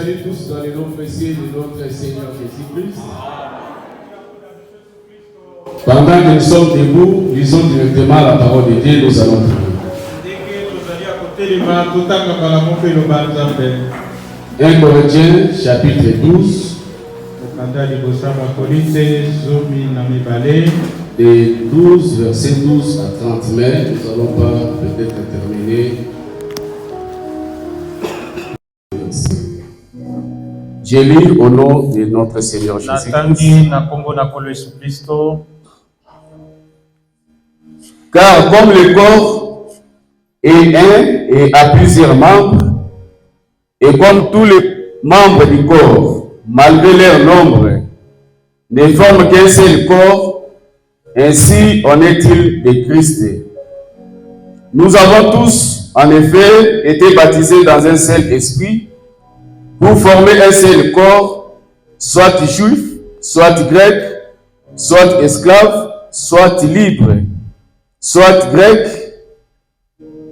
salue tous dans les noms précieux de notre Seigneur Jésus-Christ. Pendant que nous sommes debout, lisons directement la parole de Dieu, nous allons prier. 1 Corinthiens chapitre 12. Des 12, versets 12 à 30, mais nous n'allons pas peut-être terminer. Je lis au nom de notre Seigneur Jésus-Christ. Car comme le corps est un et a plusieurs membres, et comme tous les membres du corps, malgré leur nombre, ne forment qu'un seul corps, ainsi en est-il de Christ. Nous avons tous, en effet, été baptisés dans un seul esprit, pour former un seul corps, soit juif, soit grec, soit esclave, soit libre, soit grec,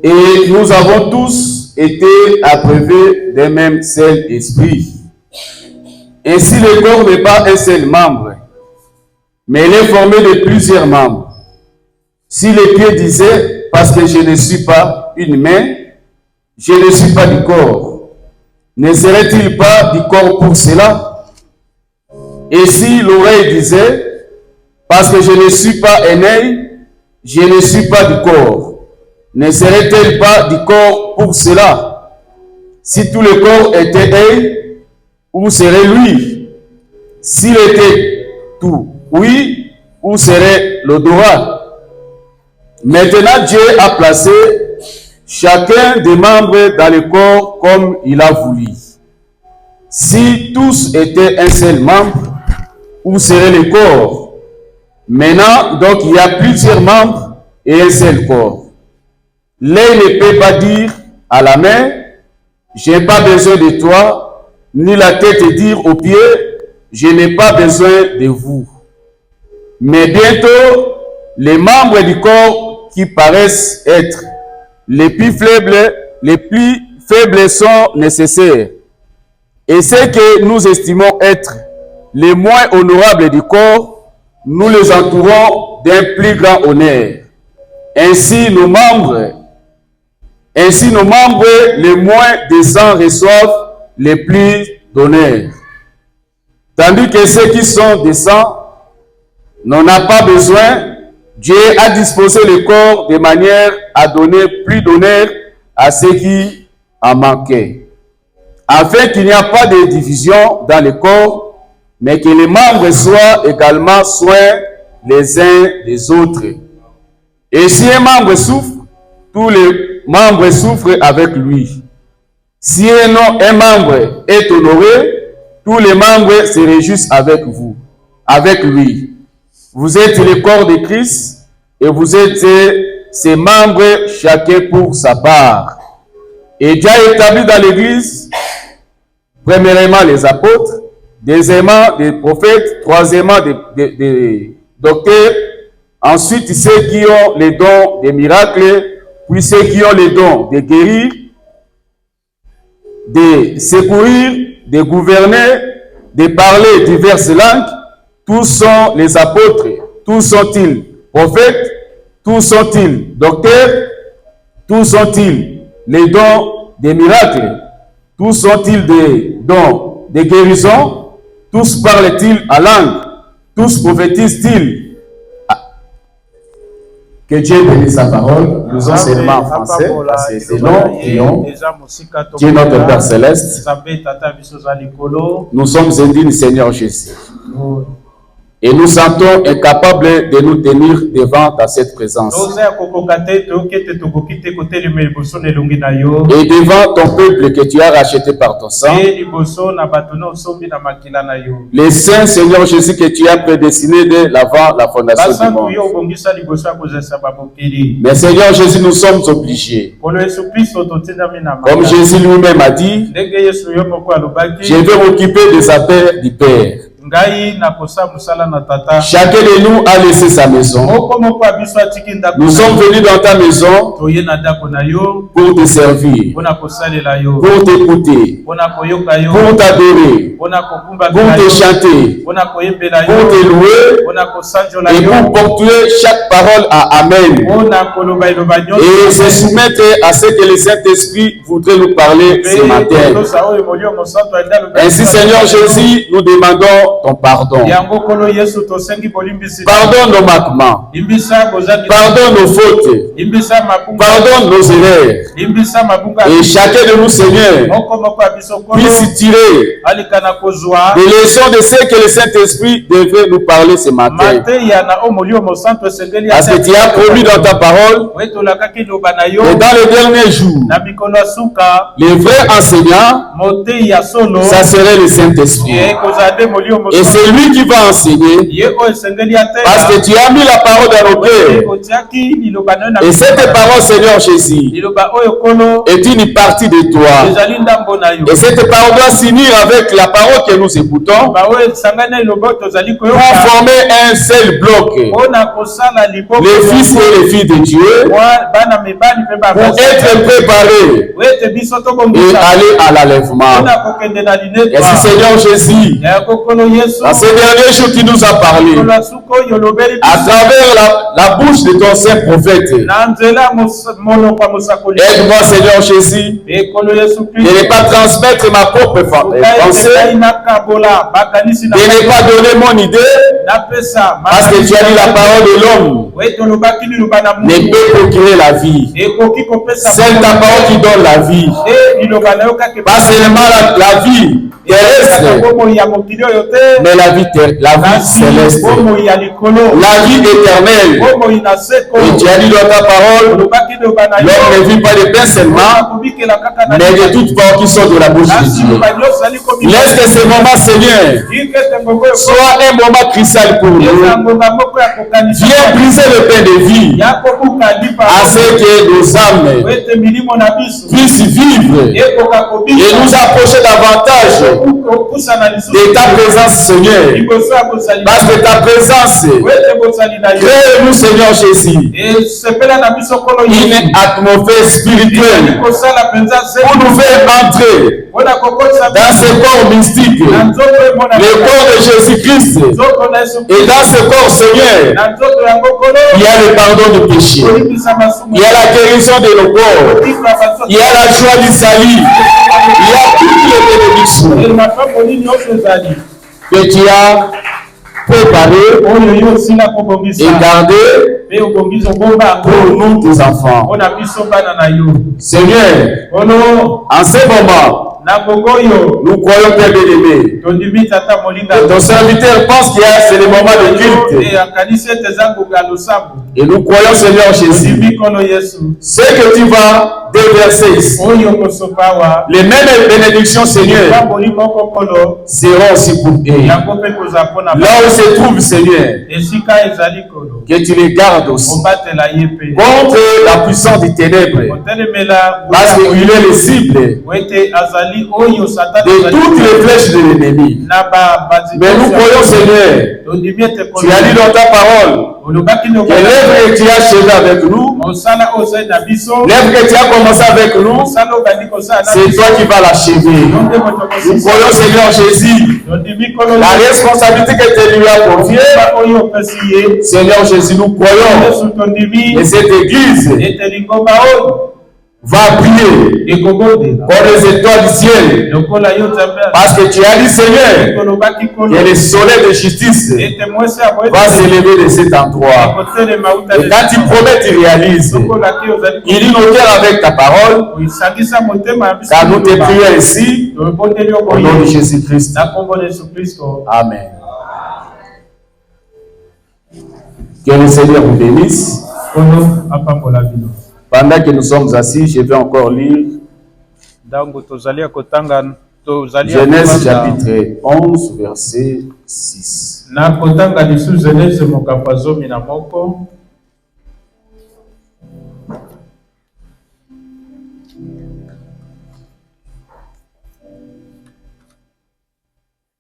et nous avons tous été abreuvés d'un même seul esprit. Ainsi le corps n'est pas un seul membre, mais il est formé de plusieurs membres. Si les pieds disaient, parce que je ne suis pas une main, je ne suis pas du corps, ne serait-il pas du corps pour cela? Et si l'oreille disait, parce que je ne suis pas un œil, je ne suis pas du corps, ne serait-elle pas du corps pour cela? Si tout le corps était œil, où serait lui? S'il était tout, oui, où serait l'odorat? Maintenant, Dieu a placé chacun des membres dans le corps comme il a voulu. Si tous étaient un seul membre, où serait le corps? Maintenant, donc, il y a plusieurs membres et un seul corps. L'œil ne peut pas dire à la main, je n'ai pas besoin de toi, ni la tête dire aux pieds, je n'ai pas besoin de vous. Mais bientôt, les membres du corps qui paraissent être les plus faibles sont nécessaires. Et ceux que nous estimons être les moins honorables du corps, nous les entourons d'un plus grand honneur. Ainsi nos membres les moins décents reçoivent les plus d'honneur. Tandis que ceux qui sont décents n'en ont pas besoin, Dieu a disposé le corps de manière à donner plus d'honneur à ceux qui en manquaient, afin qu'il n'y ait pas de division dans le corps, mais que les membres soient également soins les uns des autres. Et si un membre souffre, tous les membres souffrent avec lui. Si un membre est honoré, tous les membres se réjouissent avec lui. Vous êtes le corps de Christ et vous êtes ses membres, chacun pour sa part. Et Dieu a établi dans l'Église, premièrement les apôtres, deuxièmement des prophètes, troisièmement des docteurs, ensuite ceux qui ont les dons des miracles, puis ceux qui ont les dons de guérir, de secourir, de gouverner, de parler diverses langues. Tous sont les apôtres, tous sont-ils prophètes, tous sont-ils docteurs, tous sont-ils les dons des miracles, tous sont-ils des dons de guérison, tous parlent-ils en langue, tous prophétisent-ils? Que Dieu bénisse sa parole. Nous en seulement en français, parce que c'est long et long. Dieu notre Père Céleste, nous sommes indignes, Seigneur Jésus. Et nous sentons incapables de nous tenir devant ta cette présence. Et devant ton peuple que tu as racheté par ton sang. Les saints, Seigneur Jésus, que tu as prédestinés dès avant la fondation du monde. Mais Seigneur Jésus, nous sommes obligés. Comme Jésus lui-même a dit, je vais m'occuper des affaires du Père. Chacun de nous a laissé sa maison. Nous sommes venus dans ta maison pour te servir, pour t'écouter, pour t'adorer, pour te chanter, pour te louer et pour porter chaque parole à Amen. Et se soumettre à ce que le Saint-Esprit voudrait nous parler ce matin. Ainsi, Seigneur Jésus, nous demandons ton pardon. Pardonne nos manquements. Pardonne nos fautes. Pardonne nos erreurs. Et chacun de nous, Seigneur, puisse tirer les leçons de ce que le Saint-Esprit devrait nous parler ce matin. Parce que tu as promis dans ta parole, et dans les derniers jours, les vrais enseignants, ça serait le Saint-Esprit. Et c'est lui qui va enseigner, parce que tu as mis la parole dans nos cœurs. Et cette parole, Seigneur Jésus, est une partie de toi. Et cette parole doit s'unir avec la parole que nous écoutons pour former un seul bloc. Les fils et les filles de Dieu, pour être préparés et aller à l'enlèvement. Et si Seigneur Jésus, dans ces derniers jours, tu nous as parlé à travers la bouche de ton saint prophète. Aide-moi, Seigneur Jésus, de ne pas transmettre ma propre pensée, de ne pas donner mon idée, parce que tu as dit la parole de l'homme ne peut procurer la vie. C'est ta parole qui donne la vie. Pas seulement la vie terrestre, mais la vie céleste, la vie éternelle. Et tu as dit dans ta parole, l'homme ne vit pas de pain seulement, mais de toutes parts qui sortent de la bouche de Dieu. Laisse que ce moment, Seigneur, soit un moment crucial pour nous. Viens briser le pain de vie, afin que nos âmes puissent vivre et nous approcher davantage de ta présence, Seigneur. Parce que ta présence crée-nous, Seigneur Jésus, une atmosphère spirituelle pour nous faire entrer dans ce corps mystique, le corps de Jésus-Christ. Et dans ce corps, Seigneur, il y a le pardon du péché, il y a la guérison de nos corps, il y a la joie du salut, il y a toutes les bénédictions que tu as préparées et gardées pour nous, tes enfants. Seigneur, en ce moment, nous croyons, Père bien-aimé, que ton serviteur pense qu'il y a c'est le moment de culte. Et nous croyons, Seigneur Jésus, ce que tu vas déverser ici, les mêmes bénédictions, Seigneur, seront aussi pour eux. Là où se trouve, Seigneur, que tu les gardes aussi contre la puissance des ténèbres, parce qu'il est le cible de toutes les flèches de l'ennemi. Mais nous croyons, Seigneur, tu as dit dans ta parole que l'œuvre que tu as achevée avec nous, l'œuvre que tu as commencé avec nous, c'est toi qui vas l'achever. Nous croyons, Seigneur Jésus, la responsabilité que tu lui as confiée, Seigneur Jésus, nous croyons, et cette église va briller comme les étoiles du ciel. Parce que tu as dit, Seigneur, que le soleil de justice va s'élever de cet endroit. Et quand tu promets, tu réalises. Il dit nos cœurs avec ta parole, car nous te prions ainsi, au nom de Jésus-Christ. Amen. Que le Seigneur vous bénisse. Pendant que nous sommes assis, je vais encore lire Genèse chapitre 11, verset 6.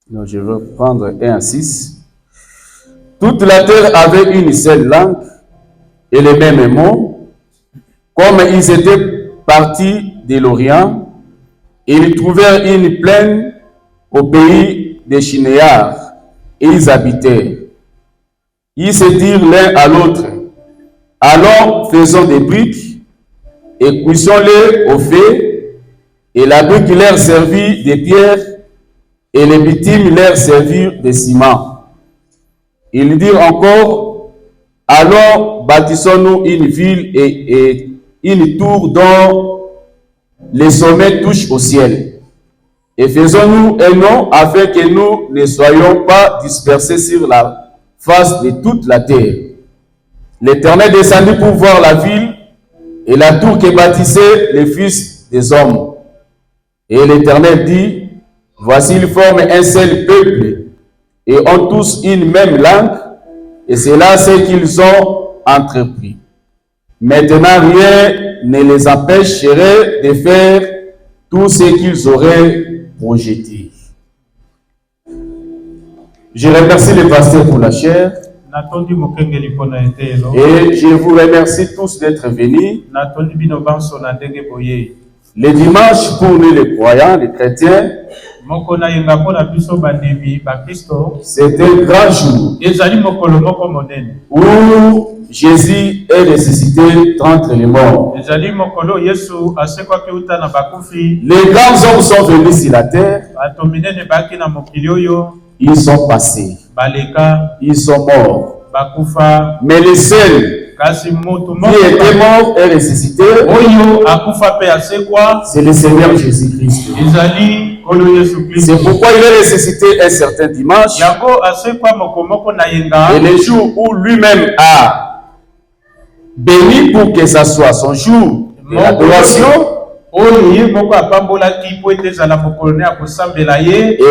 Donc je vais prendre 1 à 6. Toute la terre avait une seule langue et les mêmes mots. Comme ils étaient partis de l'Orient, ils trouvèrent une plaine au pays des Chinéars et ils habitaient. Ils se dirent l'un à l'autre, allons, faisons des briques et cuisons-les au feu, et la brique leur servit de pierre et les bitumes leur servirent de ciment. Ils dirent encore, allons, bâtissons-nous une ville et une tour dont les sommets touchent au ciel. Et faisons-nous un nom afin que nous ne soyons pas dispersés sur la face de toute la terre. L'Éternel descendit pour voir la ville et la tour que bâtissaient les fils des hommes. Et l'Éternel dit, voici ils forment un seul peuple et ont tous une même langue, et c'est là ce qu'ils ont entrepris. Maintenant, rien ne les empêcherait de faire tout ce qu'ils auraient projeté. Je remercie les pasteurs pour la chair. Et je vous remercie tous d'être venus. Les dimanches pour nous les croyants, les chrétiens, c'est un grand jour où Jésus est ressuscité d'entre les morts. Les grands hommes sont venus sur la terre. Ils sont passés. Ils sont morts. Mais le seul qui était mort et ressuscité, c'est le Seigneur Jésus-Christ. C'est pourquoi il est ressuscité un certain dimanche. Et le jour où lui-même a béni pour que ça soit son jour de l'adoration. Et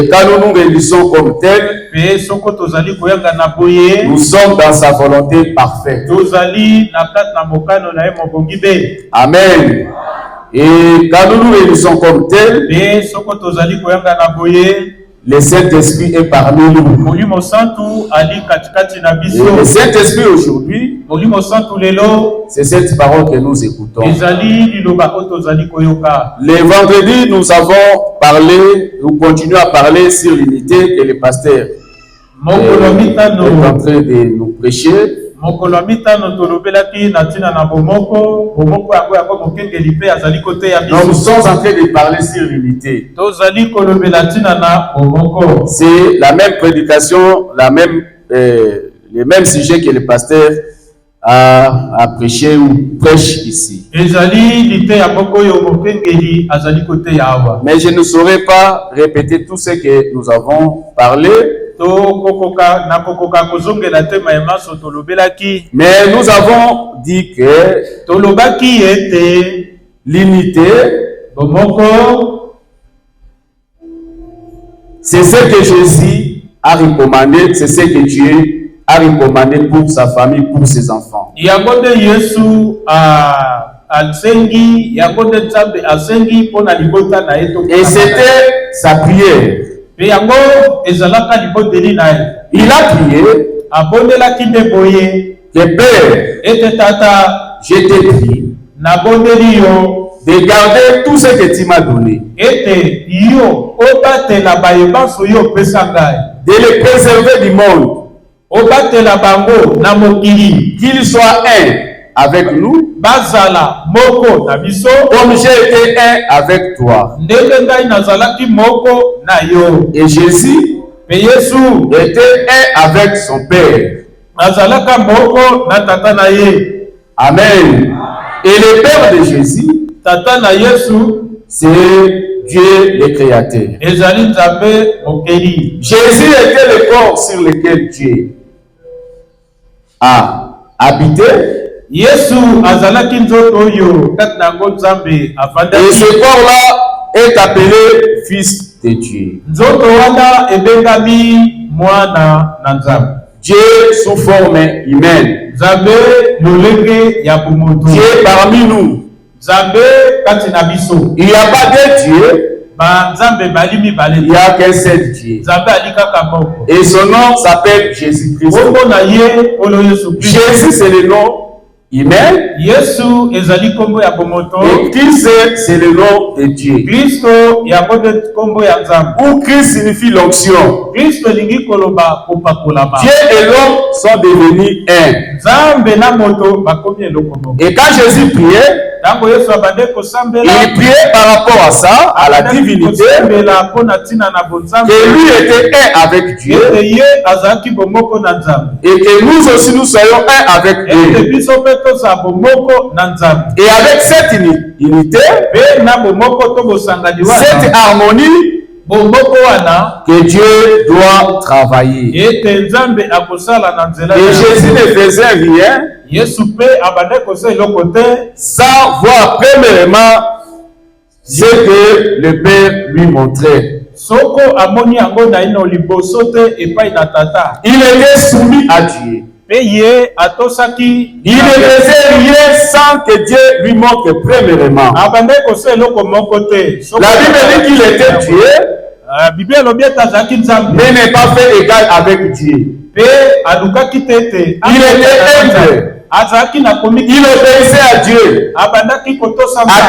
quand nous nous réunissons comme tels, nous sommes dans sa volonté parfaite. Amen. Et quand nous nous réunissons comme tels, le Saint-Esprit est parmi nous. Et le Saint-Esprit aujourd'hui, c'est cette parole que nous écoutons. Les vendredis, nous avons parlé, nous continuons à parler sur l'unité que le pasteur est en train de nous prêcher. Donc nous sommes en train de parler sur l'unité. C'est la même prédication, le même sujet que le pasteur a prêché ou prêche ici. Mais je ne saurais pas répéter tout ce que nous avons parlé. Mais nous avons dit que l'unité, c'est ce que Jésus a recommandé, c'est ce que Dieu a recommandé pour sa famille, pour ses enfants. Et c'était sa prière. Il a prié que Père, je te prie de garder tout ce que tu m'as donné, de les préserver du monde, qu'il soit un avec nous, comme j'ai été un avec toi. Et Jésus était un avec son Père. Amen. Et le Père de Jésus, c'est Dieu le Créateur. Jésus était le corps sur lequel Dieu a habité. Et ce corps-là est appelé Fils de Dieu. Dieu sous forme humaine. Dieu parmi nous. Il n'y a pas de Dieu Il n'y a qu'un seul Dieu. Et son nom s'appelle Jésus-Christ. Jésus, c'est le nom humain. Et Christ, c'est le nom de Dieu. Ou Christ signifie l'onction. Dieu et l'homme sont devenus un. Et quand Jésus priait, il priait par rapport à ça, à la divinité, que lui était un avec Dieu, et que nous aussi nous soyons un avec Dieu. Et avec cette unité, cette harmonie, que Dieu doit travailler. Et Jésus ne faisait rien sans voir premièrement ce que le Père lui montrait. Il était soumis à Dieu. Il ne faisait rien sans que Dieu lui montre premièrement. La Bible dit qu'il était Dieu, mais n'est pas fait égal avec Dieu. Il était humble. Il obéissait à Dieu. À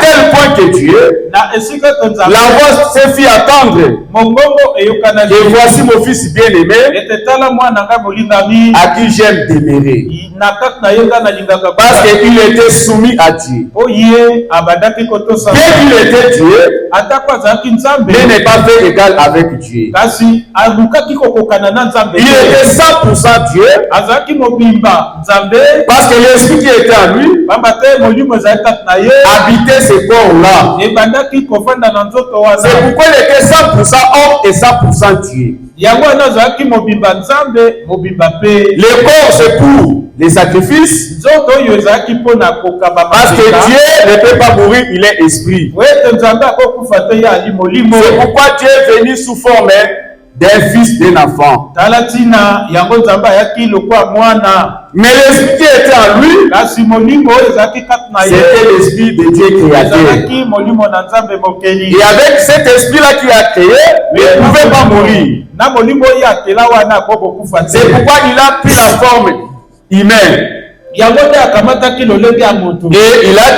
tel point que Dieu, la voix se fit attendre. Et voici mon fils bien-aimé, à qui j'aime demeurer. Parce qu'il était soumis à Dieu. Bien qu'il était Dieu, mais n'est pas fait égal avec Dieu. Il était 100% Dieu. Parce que l'esprit qui était en lui habitait ce corps-là. C'est pourquoi il était 100% homme et 100% Dieu. Le corps, c'est pour les sacrifices. Parce que Dieu ne peut pas mourir, il est esprit. C'est pourquoi Dieu est venu sous forme d'un fils, d'un enfant. Mais l'esprit qui était en lui, c'était l'esprit de Dieu créateur. Et avec cet esprit-là qui a créé, il ne pouvait pas mourir. C'est pourquoi il a pris la forme humaine. Et il a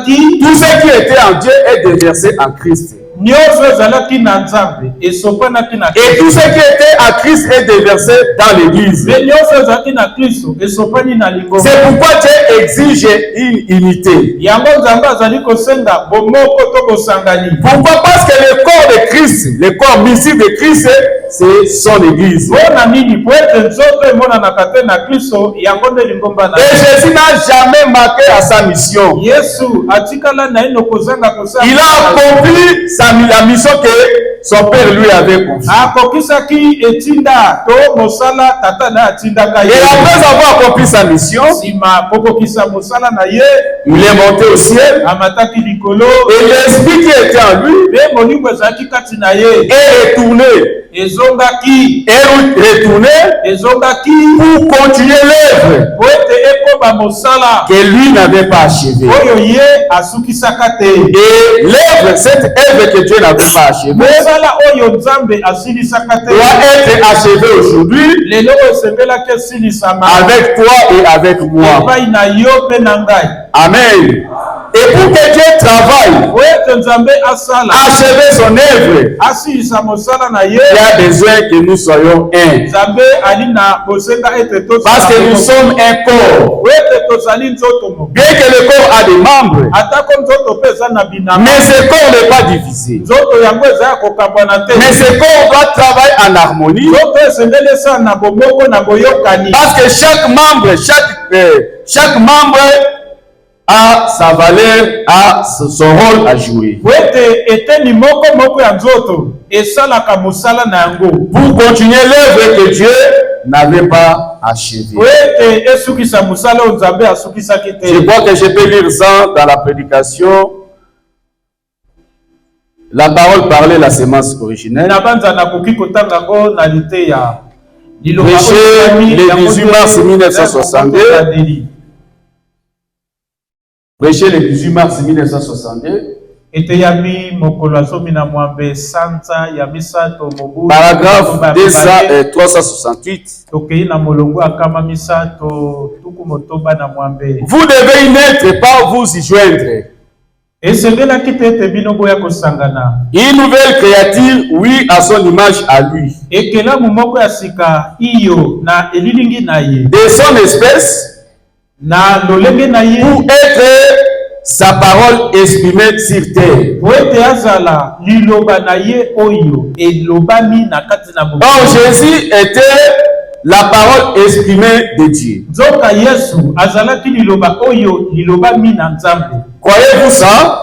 dit, tout ce qui était en Dieu est déversé en Christ. Et tout ce qui était à Christ est déversé dans l'église. C'est pourquoi Dieu exige une unité. Pourquoi? Parce que le corps de Christ, le corps mystique de Christ, c'est son église. Et Jésus n'a jamais manqué à sa mission. Il a accompli la mission que son père lui avait confiée. Et après avoir accompli sa mission, il est monté au ciel. Et l'esprit qui était en lui est retourné. Et retourné pour continuer l'œuvre que lui n'avait pas achevée. Et l'œuvre, cette œuvre que Dieu n'avait pas achevée, doit être achevée aujourd'hui avec toi et avec moi. Amen. Et pour que Dieu travaille, achever son œuvre, il y a besoin que nous soyons un. Parce que nous sommes un corps. Bien que le corps a des membres, mais ce corps n'est pas divisé. Mais ce corps doit travailler en harmonie. Parce que chaque membre a sa valeur, a son rôle à jouer. Pour continuer l'œuvre que Dieu n'avait pas achevée. Je crois que je peux lire ça dans la prédication. La parole parlait la sémence originelle. Prêché le 18 mars 1962. Prêché le 18 mars 1962. Paragraphe 368. Vous devez y naître, pas vous y joindre. Une nouvelle créature, oui, à son image à lui. De son espèce, pour être sa parole exprimée sur terre. Or, Jésus était la parole exprimée de Dieu. Croyez-vous ça?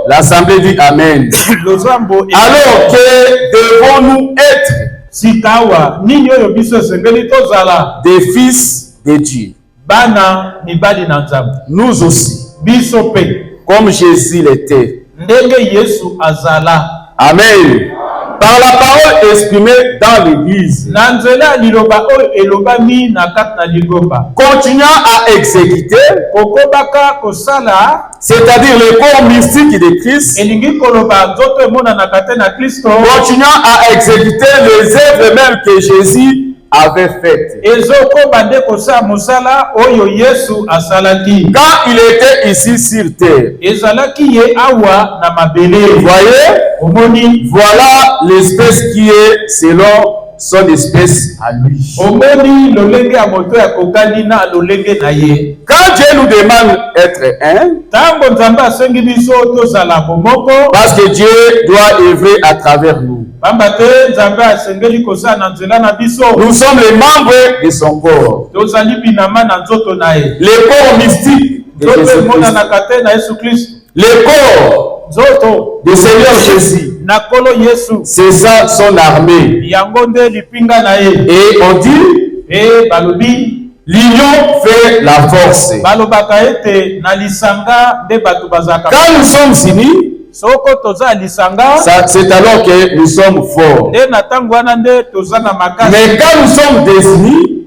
L'Assemblée dit Amen. Alors que devons-nous être des fils de Dieu? Nous aussi, comme Jésus l'était. Amen. Par la parole exprimée dans l'église, continuant à exécuter, c'est-à-dire le corps mystique de Christ, continuant à exécuter les œuvres mêmes que Jésus avait faites. Quand il était ici sur terre, voyez, voilà l'espèce qui est selon son espèce à lui. Quand Dieu nous demande d'être un, parce que Dieu doit œuvrer à travers nous. Nous sommes les membres de son corps. Le corps mystique de Jésus-Christ. Le corps du Seigneur Jésus. C'est ça son armée. Et on dit, l'union fait la force. Quand nous sommes unis, c'est alors que nous sommes forts. Mais quand nous sommes désunis,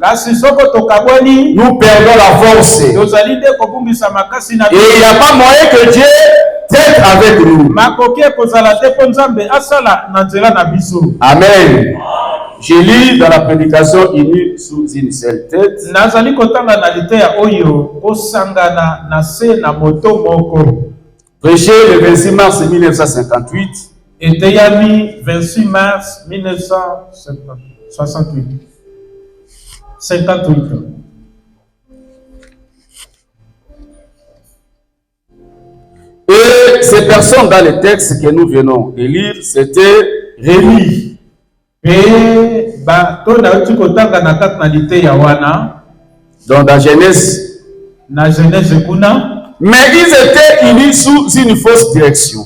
nous perdons la force. Et il n'y a pas moyen que Dieu traite avec nous. Amen. Je lis dans la prédication unie sous une seule tête. Prêché le 26 mars 1958. 26 mars 1968. 58. Et ces personnes dans le texte que nous venons de lire, c'était Rémi. Donc dans Genèse. Mais ils étaient unis sous une fausse direction.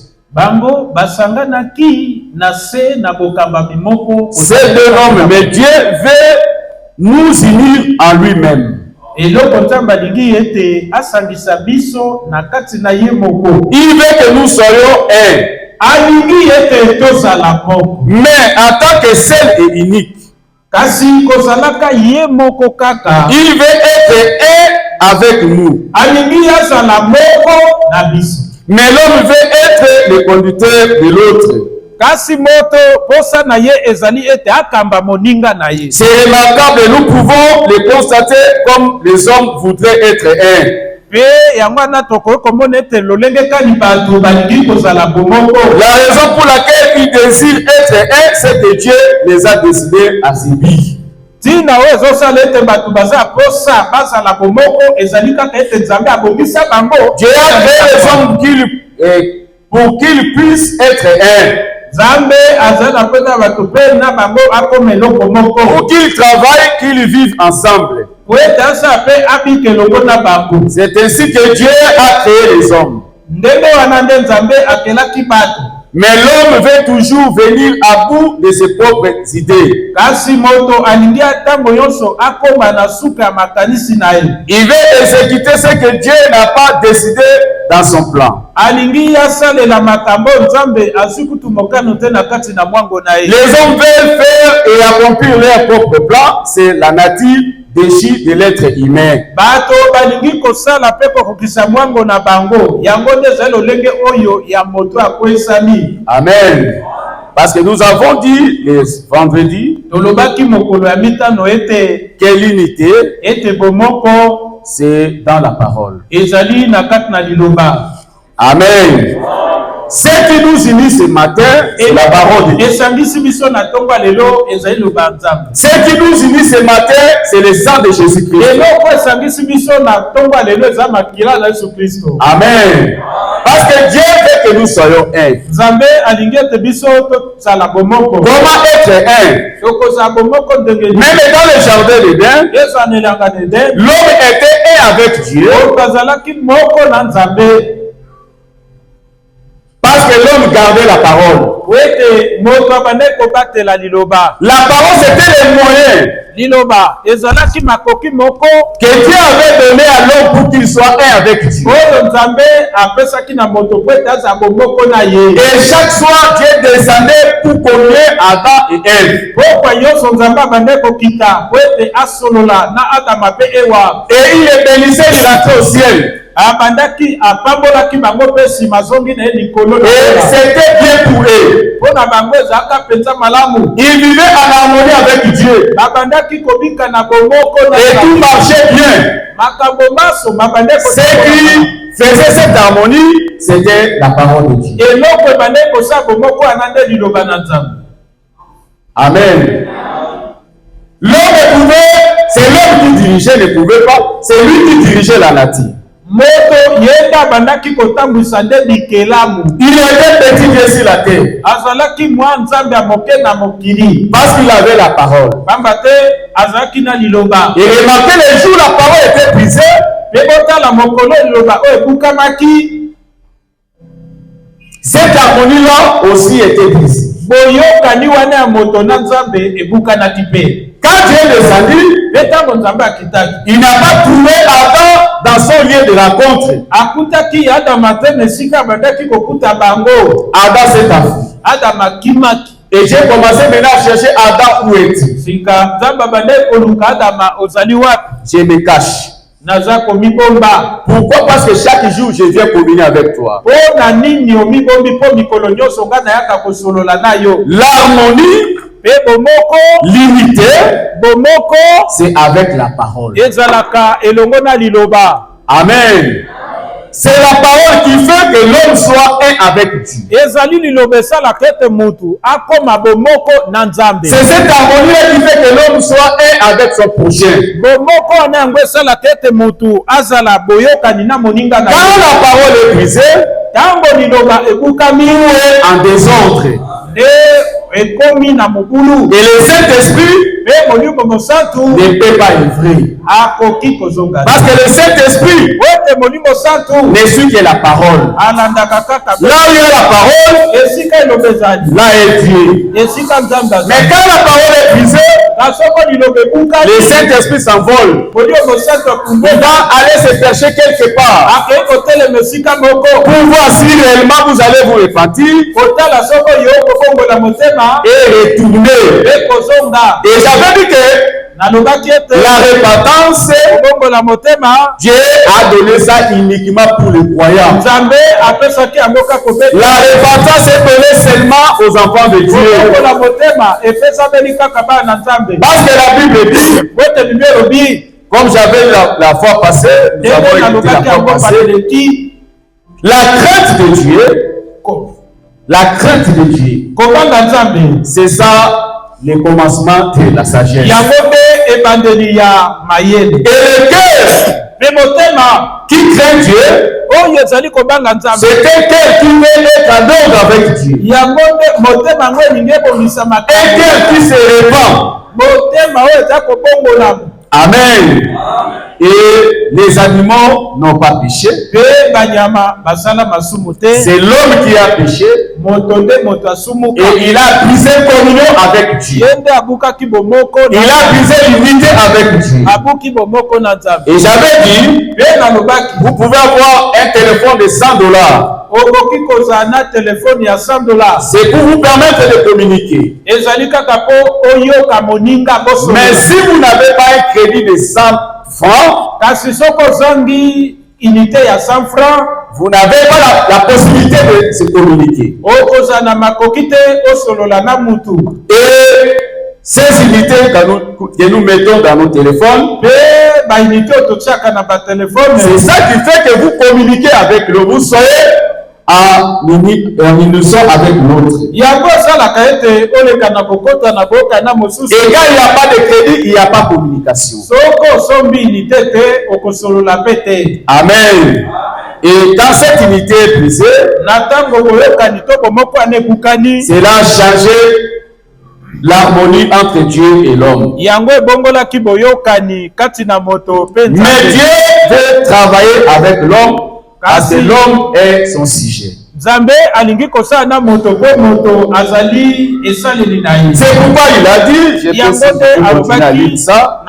C'est deux hommes, mais Dieu veut nous unir en lui-même. Il veut que nous soyons un. Mais en tant que seul et unique, il veut être un avec nous. Mais l'homme veut être le conducteur de l'autre. C'est remarquable, nous pouvons le constater comme les hommes voudraient être un. La raison pour laquelle ils désirent être un, c'est que Dieu les a décidés à subir. Dieu a créé les hommes pour qu'ils puissent être un. Pour qu'ils travaillent, qu'ils vivent ensemble. C'est ainsi que Dieu a créé les hommes. Mais l'homme veut toujours venir à bout de ses propres idées. Il veut exécuter ce que Dieu n'a pas décidé dans son plan. Les hommes veulent faire et accomplir leur propre plan. C'est la nature déchire de l'être humain. bato balingi kosala pe kokokisa mwango na bango yango nde ezali lolenge oyo ya moto akwesami. Amen. Parce que nous avons dit les vendredis tolobaki mokolo ya mitano ete que l'unité, ete bomoko c'est dans la parole. ezali na kati na liloba. Amen. Ce qui nous unit ce matin, c'est la parole de Dieu. esangisi biso na ntongo lelo ezali loba nzambe. Ce qui nous unit ce matin, c'est le sang de Jésus-Christ. eloko esangisi biso na ntongo lelo eza makila na Yesu Kristo. Amen. Parce que Dieu veut que nous soyons un. nzambe alingi ete biso tozala bomoko. Comment être un? tokozala bomoko ndenge Même dans le jardin d'Éden, eza na elanga na Eden, l'homme était un avec Dieu. tozalaki moko na nzambe. Parce que l'homme gardait la parole. ete moto abande kobatela liloba. La parole, c'était le moyen liloba ezalaki makoki moko que Dieu avait donné à l'homme pour qu'il soit un avec Dieu. oyo nzambe apesaki na moto po ete aza bomoko na ye. Et chaque soir, Dieu descendait pour conduire Adam et Ève. pokwa nyonso nzambe abande kokita po ete asolola na Adama pe Ewa. Et il les bénissait, il rentrait au ciel. abandaki apambolaki bango mpe nsima azongi na ye likolo. Et c'était bien pour eux. mpo na bango ezalaka mpenza malamu. Ils vivaient en harmonie avec Dieu. babandaki kobika na bomoko na Et tout marchait bien. makambo maso babande Ce qui faisait cette harmonie, c'était la parole de Dieu. eloko ebande kosala bomoko wana nde liloba na nzambe. Amen. L'homme pouvait, c'est l'homme qui dirigeait, ne pouvait pas, c'est lui qui dirigeait la nature. moto yenda abandaki kotambwisa nde bikelamu. Il était petit Dieu sur la terre. azalaki mwa nzambe ya moke na mokili. Parce qu'il avait la parole. pamba te azalaki na liloba. Et remarquez, les jours la parole était brisée. mpe botala mokolo liloba oyo ebukamaki. Cette harmonie-là aussi était brisée. boyokani wana ya moto na nzambe ebukanaki mpe. Quand Dieu descendit, mpe ntango nzambe akitaki, il n'a pas trouvé Adam dans son lieu de rencontre. akutaki Adama te na esika abandaki kokuta bango. Adam s'est enfui. Adama akimaki. Et j'ai commencé maintenant à chercher Adam où est-il. sika nzambe abandaki koluka Adama ozali wapi. Je me cache. naza komibomba. Pourquoi? Parce que chaque jour, je viens communier avec toi. mpo na nini omibombi mpo mikolo nyonso nga nayaka kosolola na yo. L'harmonie, mpe bomoko, l'unité, bomoko c'est avec la parole. ezalaka elongo na liloba. Amen. C'est la parole qui fait que l'homme soit un avec Dieu. ezali liloba esalaka ete mutu akoma bomoko na nzambe. C'est cette harmonie qui fait que l'homme soit un avec son prochain. bomoko wana yango esalaka ete mutu azala boyokani na moninga na Quand la parole est brisée, ntango liloba ebukami en désordre. nde ekomi na mobulu. Et le Saint-Esprit mpe molimo mosantu ne peut pas œuvrer. akoki kozonga. Parce que le Saint-Esprit ete molimo santu ne suit que la parole. alandaka kaka Là où il y a la parole, esika eloba ezali, là est Dieu. esika nzambe azali. Mais quand la parole est brisée, na soko liloba ebukami, le Saint-Esprit s'envole. molimo mosantu Il akumbela va aller se chercher quelque part akei kotelema esika moko pour voir si réellement vous allez vous repentir kotala soko yo kobongola motema et retourner. mpe kozonga. Et j'avais dit que nalobaki ete la repentance, kobongola motema Dieu a donné ça uniquement pour les croyants. nzambe apesaki yango kaka kobeta. La repentance est donnée seulement aux enfants de Dieu. kobongola motema epesameli kaka bana na nzambe. Parce que la Bible dit, bote bibi elobi comme j'avais la fois passée, nous ete avons écouté nalobaki la fois yango passée, baleleki la crainte de Dieu, la crainte de Dieu, kobanga nzambe c'est ça le commencement de la sagesse. yango nde ebandeli ya mayele. Et le cœur mpe motema qui craint Dieu, oyo ezali kobanga nzambe, c'est un cœur qui veut être en ordre avec Dieu. yango nde motema yango elingi ebongisa Un makambo. cœur qui se répand. motema oyo eza kobongola. Amen. Et les animaux n'ont pas péché. mpe banyama basala masumu te. C'est l'homme qui a péché moto nde moto asumuka. et il a brisé communion avec Dieu. ye nde abukaki bomoko Il a brisé l'unité avec Dieu. abuki bomoko na nzambe. Et j'avais dit, mpe nalobaki vous pouvez avoir un téléphone de $100. okoki kozala na telefone ya $100. C'est pour vous permettre de communiquer. Ezali kaka po oyoka moninga boso. Mais si vous n'avez pas un crédit de 100 francs, kasi soko zangi unité ya 100 francs, vous n'avez pas la possibilité de se communiquer. Okozana makoki te osolola na mutu. Et ces unités que nous mettons dans nos téléphones, c'est ça qui fait que vous communiquez avec le vous soyez en unison avec l'autre. Et quand il n'y a pas de crédit, il n'y a pas de communication. Amen. Et quand cette unité est brisée, cela a changé l'harmonie entre Dieu et l'homme. Mais Dieu veut travailler avec l'homme parce que l'homme est son sujet. C'est pourquoi il a dit, je peux ça,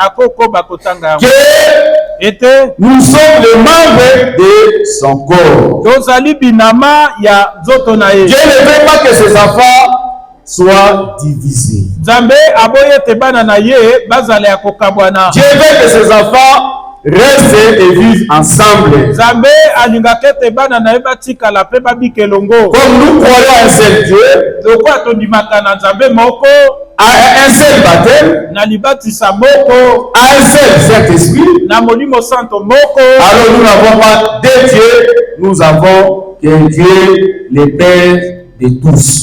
que nous sommes les membres de son corps. Dieu ne veut pas que ses enfants soient divisés. Dieu veut que ses enfants restent et vivent ensemble. Comme nous croyons à un seul Dieu, à un seul baptême, à un seul Saint-Esprit, alors nous n'avons pas deux dieux, nous avons qu'un Dieu, le Père de tous.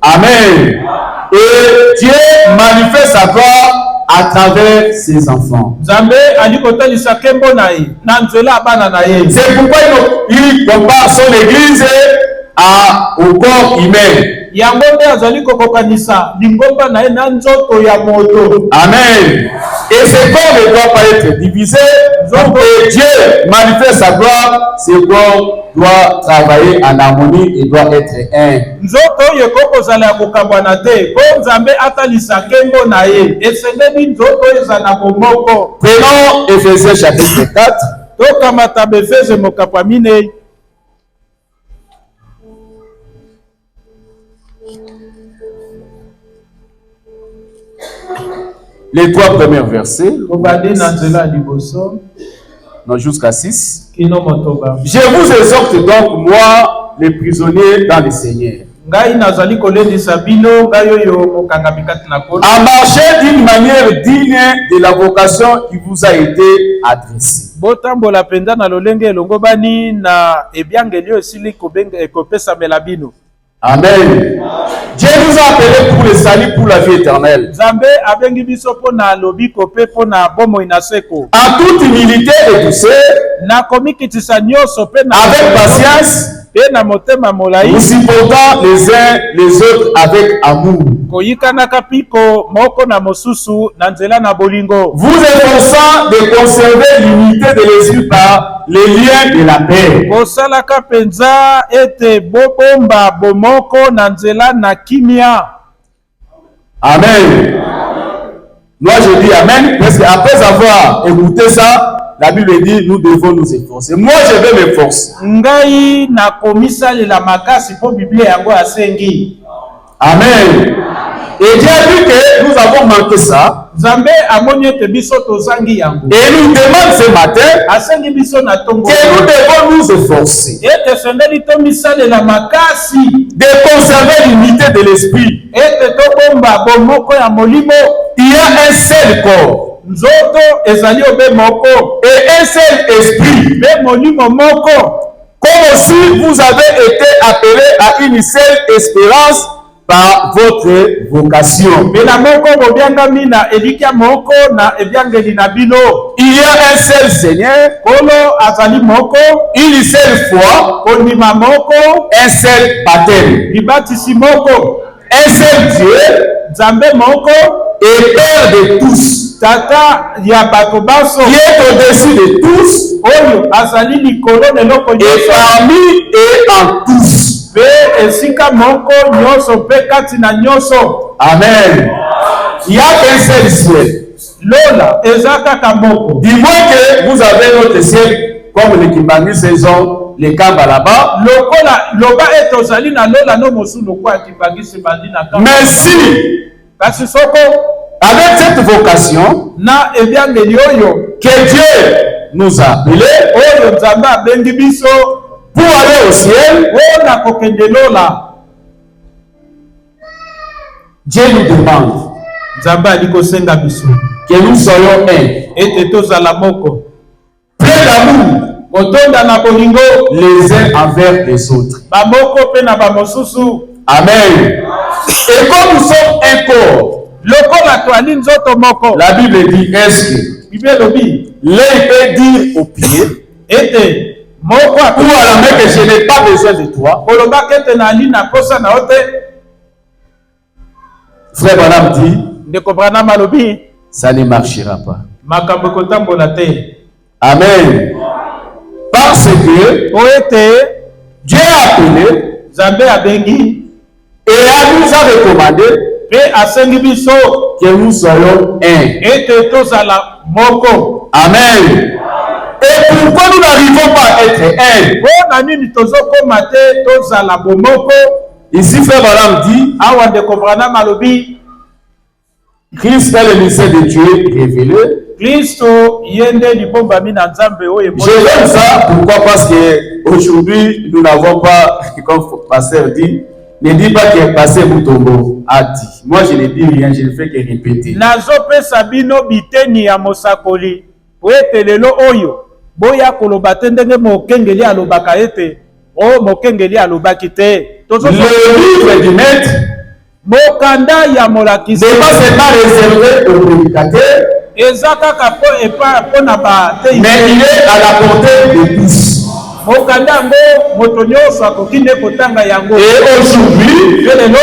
Amen. Et Dieu manifeste sa gloire à travers ses enfants. C'est pourquoi il compare son église au corps humain. Amen. Et ce corps ne doit pas être divisé. Donc Dieu manifeste sa gloire, ce corps doit travailler en harmonie et doit être un. Prenons Éphésiens chapitre 4. Les 3 premiers versets, non, jusqu'à 6. Je vous exhorte donc, moi, les prisonniers dans le Seigneur, à marcher d'une manière digne de la vocation qui vous a été adressée. Amen. Dieu nous a appelés pour le salut, pour la vie éternelle. En toute humilité et douceur, avec patience, nous supportons les uns les autres avec amour. Vous efforçant de conserver l'unité de l'esprit par les liens de la paix. Amen. Moi je dis amen parce qu'après avoir écouté ça, la Bible dit nous devons nous efforcer. Moi je vais m'efforcer. Amen. Et Dieu a vu que nous avons manqué ça. Et nous demande ce matin que nous devons nous efforcer de conserver l'unité de l'esprit. Il y a un seul corps et un seul esprit. Comme aussi vous avez été appelés à une seule espérance par votre vocation. Il y a un seul Seigneur, une seule foi, un seul baptême, un seul Dieu et Père de tous, qui est au-dessus de tous et parmi et en tous. Amen. Il y a qu'un seul ciel. lola ezaka kamoko. Du moins que vous avez notre ciel comme les Kimbangi saison, les Kamba là-bas. Lokola loba etozali na lola no mosuno kwa Kimbangi sebandi na kamba. Mais si kasi soko avec cette vocation na ebyangeli oyo que Dieu nous a appelés oyo Nzambe abengi biso pour aller au ciel, ona kokende lola, Dieu nous demande Nzambe aliko senga biso que nous soyons un, ete tozala moko, plein d'amour kotonda na bolingo les uns envers les autres. bamoko pe na bamosusu. Amen. Et comme nous sommes un corps, lokola toali nzoto moko, la Bible dit, est-ce que Bible elobi l'un peut dire au pied ete moko ou à la main que je n'ai pas besoin de toi? koloba kete na ali na kosa na ote. Frère Branham dit, Ndeko Branham alobi ça ne marchera pas. makambo kotambola te. Amen. Parce que Po ete Dieu a appelé Nzambe abengi et nous a recommandé pe asengi biso que nous soyons un. ete tozala moko. Amen. Et pourquoi nous n'arrivons pas à être un? Po na nini tozokoma te tozala bomoko? Ici, Frère Branham dit, Awa Ndeko Branham alobi Christ est le mystère de Dieu révélé. Kristo yende libombami na Nzambe oyo. Je l'aime ça, pourquoi? Parce que aujourd'hui nous n'avons pas, comme le pasteur dit, ne dis pas que pasteur Mutombo a dit. Moi je ne dis rien, je ne fais que répéter. Nazopesa bino biteni ya mosakoli po ete lelo oyo boya koloba te ndenge mokengeli alobaka ete o mokengeli alobaki te. Le livre du maître mokanda ya molakisi n'est pas seulement réservé aux prédicateurs, eza kaka po na bateyi, mais il est à la portée de tous. mokanda yango moto nyonso akoki nde kotanga yango. Et aujourd'hui, lelo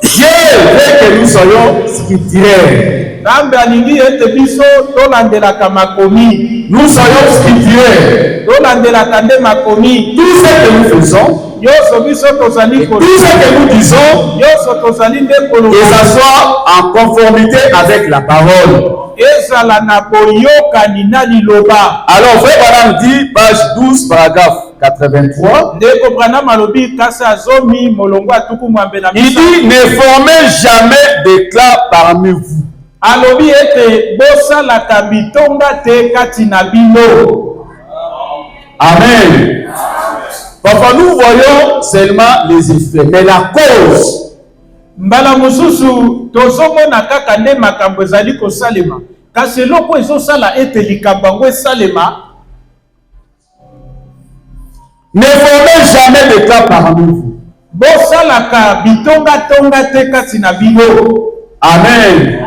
Dieu veut que nous soyons scripturaires. Nzambe alingi ete biso tolandelaka makomi. Nous soyons scripturaires. Tolandelaka nde makomi. Tout ce que nous faisons, nyonso biso tozali tout ce que nous disons, nyonso tozali nde que koloba ça soit en conformité avec la parole. ezala na boyokani na liloba. Alors, Frère Branham dit, page 12, paragraphe 83, Ndeko Branham alobi kasi azomi molongo atuku mwambe na il dit, ne formez jamais d'éclat parmi vous. alobi ete bosalaka bitonga te kati na bino. Amen. Parfois, nous voyons seulement les effets, mais la cause, mbala mosusu tozomona kaka nde makambo ezali kosalema, kasi eloko ezosala ete likambo yango esalema. ne formez jamais d'éclat parmi vous. bosalaka bitonga te kati na bino. Amen.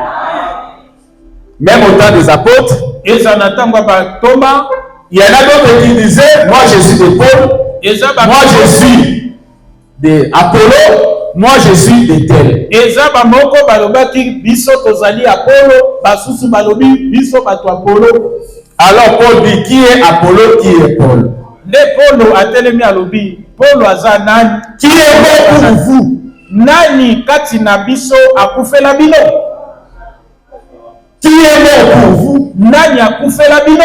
Même au temps des apôtres, eza na ntango ya batomba, il y en a d'autres qui disaient, moi je suis de Paul, moi je suis de Apollo, moi je suis de tel. eza bamoko balobaki biso tozali Apolo, basusu balobi biso bato Apolo. Alors Paul dit, qui est Apollo, qui est Paul? Nde Polo atelemi alobi Polo aza nani? Qui est bon pour vous? Nani kati na biso akufela bino? Qui est bon pour vous? Nani akufela bino?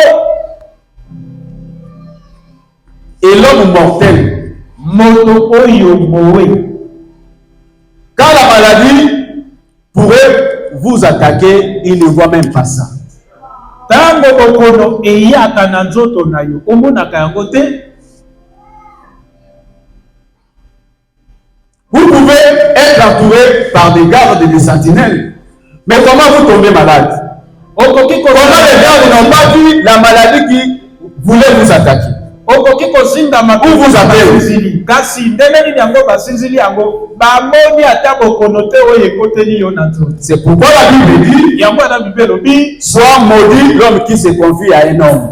Et l'homme mortel, moto oyo mowe. quand la maladie pourrait vous attaquer, il ne voit même pas ça. Tango bokono eyaka na nzoto na yo omonaka yango te. Vous pouvez être entouré par des gardes et des sentinelles, mais comment vous tombez malade? Comment les gardes n'ont pas vu la maladie qui voulait vous attaquer? okoki kozinda Où vous appelez? kasi ndenge nini yango basinzili yango bamoni ata bokono te oyo ekoteli yo na nzoto. C'est pourquoi la Bible dit, yango na Bible elobi soit maudit l'homme qui se confie à un homme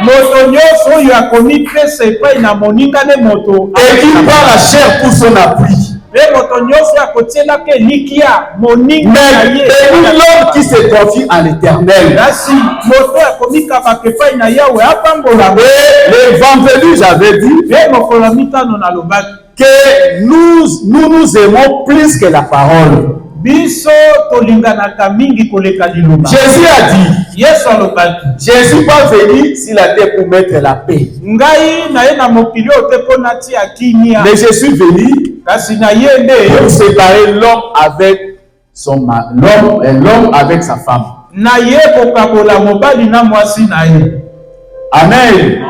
moto nyonso oyo akomipesa epai na moninga ne moto et qui prend la chair pour son appui. pe moto nyonso akotielaka elikia moninga na Mais ye. l'homme qui se confie à l'Éternel. kasi moto akomikabaka epai na yawe apambola. Et le vendredi, j'avais dit pe mokolo mitano nalobaki que nous aimons plus que la parole. Biso tolinganaka mingi koleka liloba. Jésus a dit, Yesu alobaki. je suis pas venu sur la terre pour mettre la paix. Ngai na ye na mokili ote pona tia kimia. Mais je suis venu Kasi na ye nde pour séparer l'homme avec son mari, l'homme avec sa femme. na ye kokabola mobali na mwasi na ye. Amen.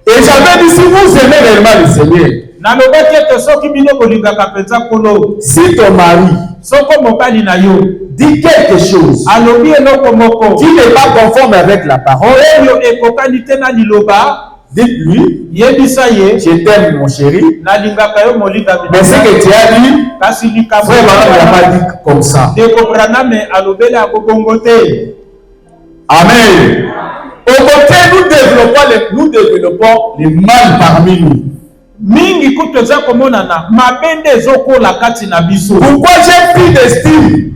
Et j'avais dit, si vous aimez réellement le Seigneur, Nalobaki ete soki bino kolingaka penza kolo. si ton mari Soko mobali na yo dit quelque chose alobi eloko moko qui n'est pas conforme avec la parole, oyo ekokani te na liloba, dites-lui, yebisa ye je t'aime mon chéri, nalingaka yo molinga mais ce que tu as dit, kasi likambo frère Branham n'a pas dit comme ça. ndeko Branham alobeli akobongo te. Amen. Au contraire, nous développons le mal parmi nous. Mingi kutu eza komonana mabende ezokola kati na biso. Pourquoi j'ai pris d'estime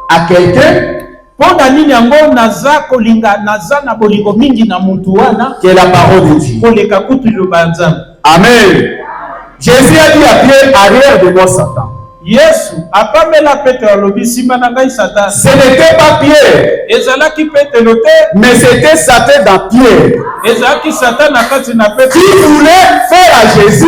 à quelqu'un Pona nini yango naza kolinga naza na bolingo mingi na mutu wana qui est la parole de Dieu. koleka kutu liloba nzambe. Amen. Jésus a dit à Pierre, arrière de moi Satan. Yesu apamela Petro alobi sima na ngai Satan. Ce n'était pas Pierre, Ezalaki Petro te, mais c'était Satan dans Pierre ezalaki Satan na kati na Petro. qui voulait faire à Jésus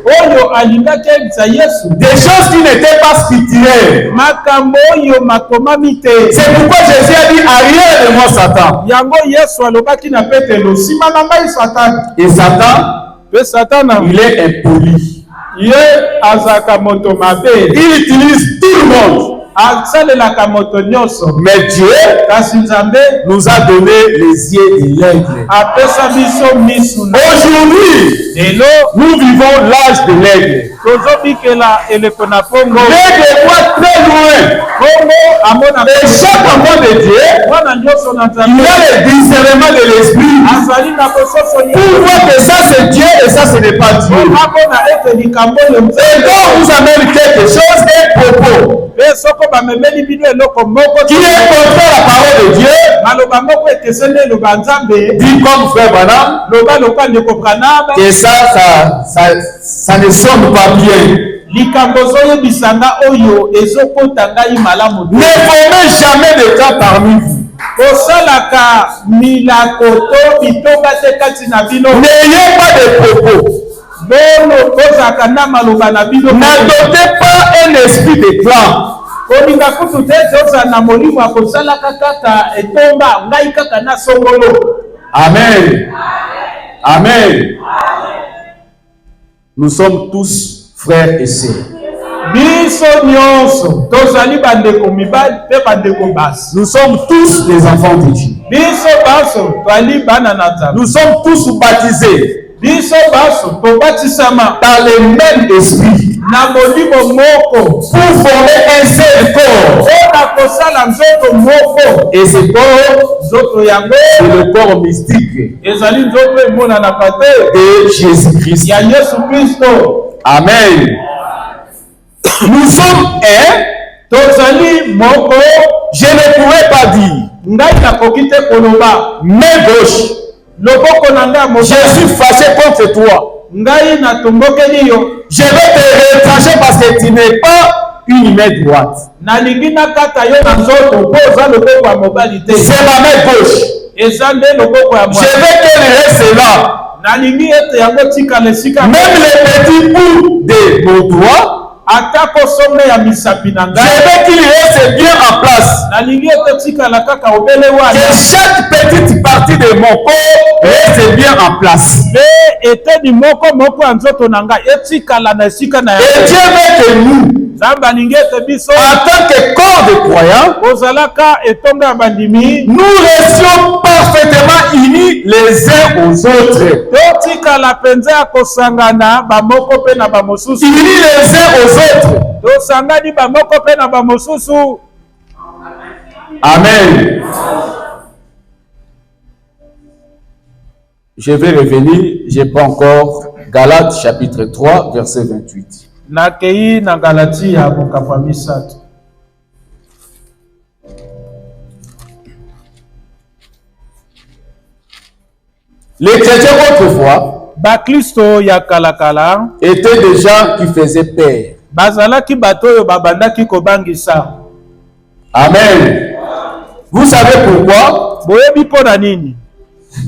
Oyo alingaki ayebisa Yesu des choses qui n'étaient pas spirituelles. makambo oyo makomami te. C'est pourquoi Jésus a dit, arrière de moi Satan. Yango Yesu alobaki na Petro sima na ngai Satan. Et Satan, Pe Satan il est impoli. ye azaka moto mabe. Il utilise tout le monde. Asalelaka moto nyonso. Mais Dieu Kasi Nzambe nous a donné les yeux de l'aigle. apesa biso misu na Aujourd'hui, lelo nous vivons l'âge de l'aigle. tozobikela eleko na Kongo. L'aigle voit très loin. Kongo amona Et chaque enfant de Dieu, mwana nyonso na il Nzambe a le discernement de l'esprit. azali na bososo Pour voir que ça c'est Dieu et ça ce n'est pas Dieu. amona ete likambo oyo Et Nzambe quand vous amène quelque chose, un propos pe soko bamemeli bino eloko moko qui est contre la parole de Dieu, maloba moko ekeseni eloba Nzambe dit comme frère Branham, loba lokwa ndeko Branham que ça ne sonne pas bien. likambo zoyebisanga oyo ezokota ngai malamu te. Ne formez jamais de cas parmi vous. kosalaka milako to bitonga te kati na bino. N'ayez pas de propos. bono kozalaka na maloba na bino. N'adoptez pas un esprit de clan. kolinga kutu te tozala na molimo ya kosalaka kaka etomba ngai kaka na songolo. Amen. Amen. Nous sommes tous frères et sœurs. biso nyonso tozali bandeko mibali mpe bandeko basi. Nous sommes tous des enfants de Dieu. biso baso twali bana na Nzambe. Nous sommes tous baptisés biso baso tobatisama dans le même esprit na molimo moko pour former un seul corps. mpona kosala nzoto moko. Et ce corps, nzoto yango c'est le corps mystique ezali nzoto emonanaka te de Jésus-Christ. ya Yesu Kristo. Amen. Nous sommes un. tozali moko. Je ne pourrais pas dire ngai nakoki te koloba main gauche, loboko na ngai je suis fâché contre toi. ngai natombokeli yo. Je vais te retrancher parce que tu n'es pas une main droite. nalingi nakata yo na nzoto mpo oza loboko ya mobali te. C'est ma main gauche. eza nde loboko ya Je mwasi. veux qu'elle reste là. nalingi ete yango tikala esika. Même les petits bouts de mon doigt, atako sombe ya misapi na je ngai. veux qu'il reste bien en place. nalingi ete tikala kaka obele wana. Que chaque petite partie de mon corps reste bien en place. nde eteni moko moko ya nzoto na ngai etikala na esika na Et yango. Dieu veut que nous, nzambe alingi ete biso en tant que corps de croyants, ozalaka etonga ya bandimi nous restions parfaitement unis les uns aux autres. totikala mpenza ya kosangana bamoko mpe na bamosusu. Unis les uns aux autres. tosangani bamoko mpe na bamosusu. Amen. Je vais revenir, je prends encore Galates chapitre 3, verset 28. nakei na Galati ya mokambo ya misato. Les chrétiens autrefois bakristo ya kalakala étaient des gens qui faisaient peur. bazalaki bato oyo babandaki kobangisa. Amen. Vous savez pourquoi? Boyebi pona nini?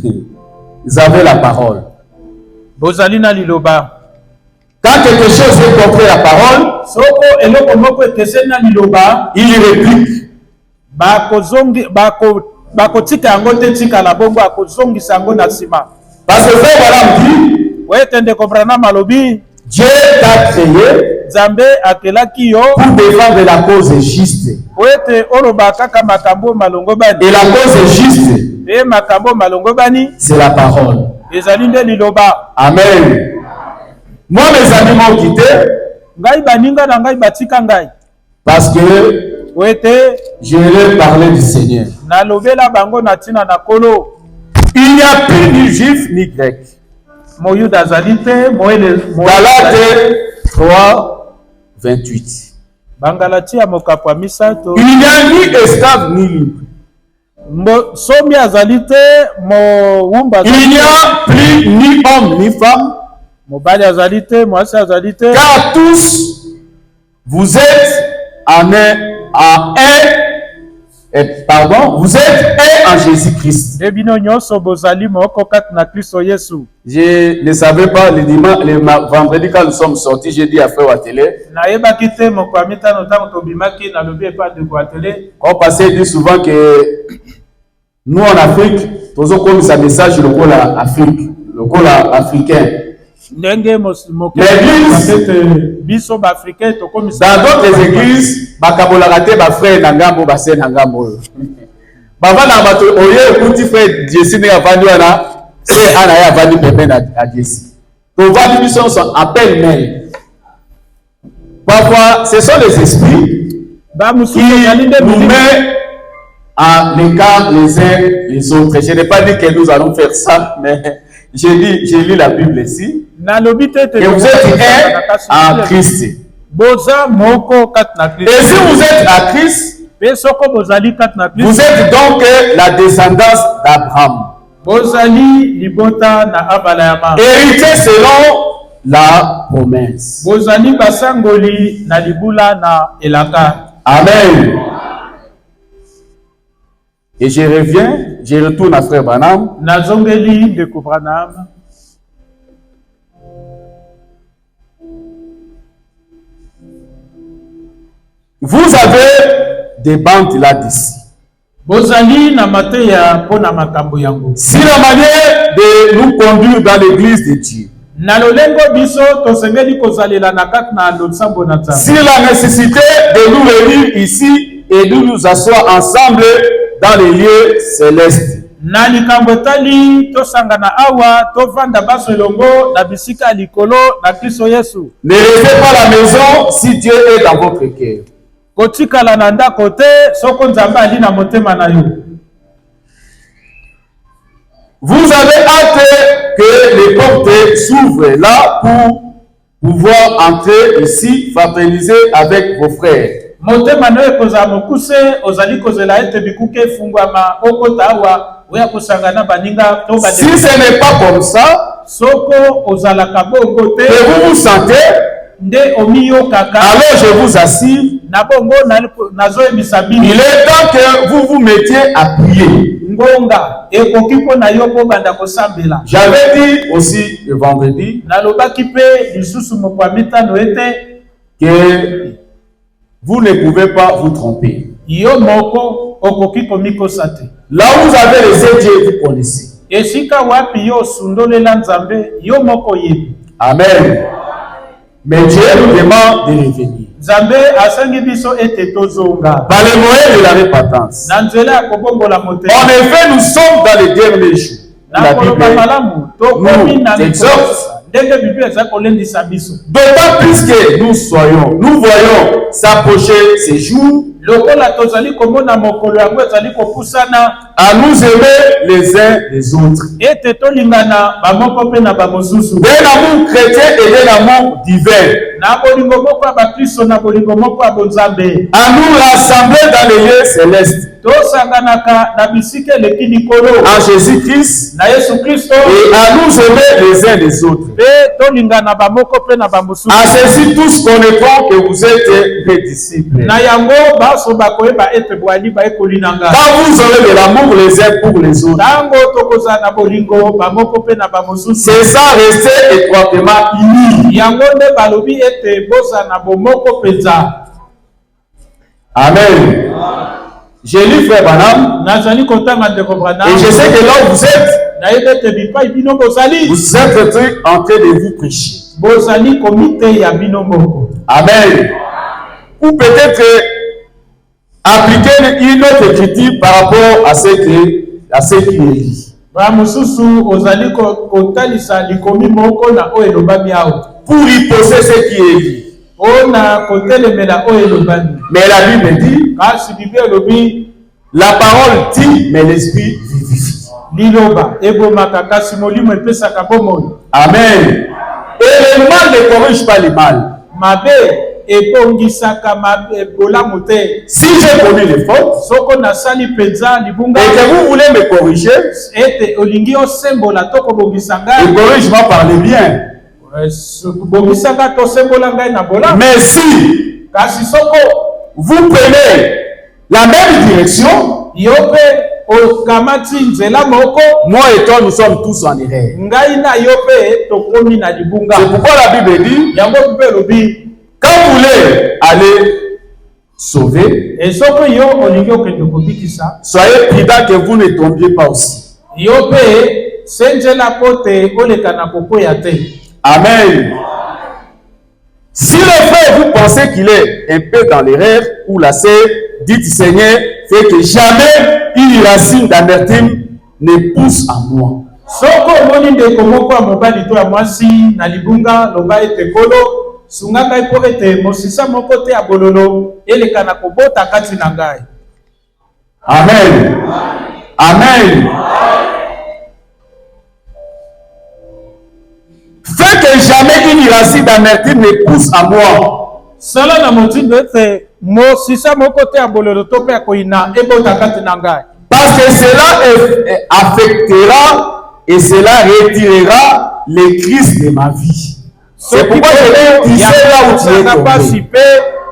Vous avez la parole. Bozali na liloba. Quand quelque chose est contre la parole, Soko eloko moko ekeseni na liloba, il réplique. Bakotika yango te tika la bongo akozongisa yango na sima. Parce que frère Branham dit, Wetende comprendre malobi, Dieu t'a créé Nzambe akelaki yo pour défendre la cause juste. wete oloba kaka makambo malongo bani. Et la cause juste, E makambo malongo bani c'est la parole. ezali nde liloba. Amen. Moi, mes amis m'ont quitté Ngai baninga na ngai batika ngai. parce que Wete je leur parlais du Seigneur. na lobela bango na tina na kolo. Il n'y a plus ni juif ni grec. Moyuda azali te, Galates 3, 28. Bangalati ya mokapo ya misato. Il n'y a ni esclave ni libre. Somi azali te, wumba Il n'y a plus ni homme ni femme. mobali azali te, mwasi azali te. Car tous, vous êtes vous êtes un en Jésus-Christ. Ebino nyonso bozali moko kati na Kristo Yesu. Je ne savais pas le dimanche, le vendredi quand nous sommes sortis, j'ai dit à frère Watélé. Nayebaki te moko ya mitano ntango tobimaki nalobi epa de Watélé. On passait dit souvent que nous en Afrique, nous avons comme ça message le col Afrique, le col africain. Ndenge biso ba africain tokomisa. Dans d'autres églises, bakabolaka te ba frère na ngambo ba sœur na ngambo. Baba na bato oye kuti frère Jesse ne avandi wana, c'est ana ya avandi pepe na Jesse. Donc vandi biso sont appel mail. Parfois, ce sont les esprits qui nous mettent à l'écart les uns les autres. Je n'ai pas dit que nous allons faire ça, mais j'ai lu la Bible ici. Et vous êtes un en Christ. Et si vous êtes à Christ, vous êtes donc la descendance d'Abraham. Héritier selon la promesse. Amen. Et je retourne à frère Branham. Vous avez des bandes là d'ici. Si la manière de nous conduire dans l'église de Dieu. Si la nécessité de nous réunir ici et de nous asseoir ensemble dans les lieux célestes. Ne restez pas à la maison si Dieu est dans votre cœur. Vous avez hâte que les portes s'ouvrent là pour pouvoir entrer ici, fraterniser avec vos frères. Si ce n'est pas comme ça, que vous vous sentez, alors je vous assure, il est temps que vous vous mettiez à prier. J'avais dit aussi le vendredi que vous ne pouvez pas vous tromper. Là où vous avez laissé Dieu, vous connaissez. Amen. Mais Dieu nous demande de revenir. Par les moyens de la repentance. En effet, nous sommes dans les derniers jours. La Bible nous exhorte. D'autant plus que nous voyons s'approcher ces jours à nous aimer les uns les autres. D'un amour chrétien et d'un amour divin. Na bolingo moko ya bakristo na bolingo moko ya bonzambe. À nous rassembler dans les lieux célestes. Tosanganaka na bisika eleki likolo. En Jésus-Christ. Na Yesu Kristo. Et à nous aimer les uns les autres. Pe tolingana ba moko pe na ba mosusu. À ceci tous connaîtront que vous êtes mes disciples. Na yango baso bakoyeba ete bwali ba ekolinanga. Quand vous aurez de l'amour les uns pour les autres. Tango tokoza na bolingo ba moko pe na ba mosusu. C'est ça, rester étroitement unis. Yango nde balobi ete boza na bomoko penza. Amen. J'ai lu frère Branham. Nazali kotanga ndeko Branham. Et je sais que là où vous êtes, na yebete bipai bino bozali. vous êtes en train de vous prêcher. Bozali komite ya bino moko. Amen. Ou peut-être appliquer une autre écriture par rapport à ce qui est dit. Ba mususu ozali kotalisa likomi moko na o elobami ao. Pour y poser ce qui est dit. Ona kotelemela o elobami. Mais la Bible dit, kasi Bible elobi, la parole dit, mais l'esprit vivifie. Liloba ebomaka kasi molimo epesaka bomoi. Amen. Et le mal ne corrige pas le mal. Mabe ebongisaka mabe bolamu te. Si j'ai commis les fautes, soko nasali penza libunga, et que vous voulez me corriger, ete olingi osembola toko bongisanga, et corrige-moi par le bien. Bongisanga to sembola ngai na bola. Mais si kasi soko vous prenez la même direction, yope okamati nzela moko, moi et toi nous sommes tous en erreur. Ngai na yope tokomi na libunga. C'est pourquoi la Bible dit, yango Bible lobi, quand vous voulez aller sauver, et soko yo olingi okende kobikisa, soyez prudents que vous ne tombiez pas aussi. Yope senjela pote oleka na kokoya te. Amen. Si le frère vous pensez qu'il est un peu dans l'erreur ou la sœur, dites Seigneur, fait que jamais une racine d'amertume ne pousse en moi. Soko moni ndeko moko ya mobali to ya mwasi na libunga loba ete kolo sungaka ipo ete mosisa moko te ya bololo eleka na kobota kati na ngai. Amen. Amen. Fait que jamais une racine d'amertume ne pousse en moi. Sala na motindo ete mosisa moko te ya bololo to pe akoina ebota kati na ngai. Parce que cela affectera et cela retirera le Christ de ma vie. C'est pourquoi je vais tisser là où tu es tombé.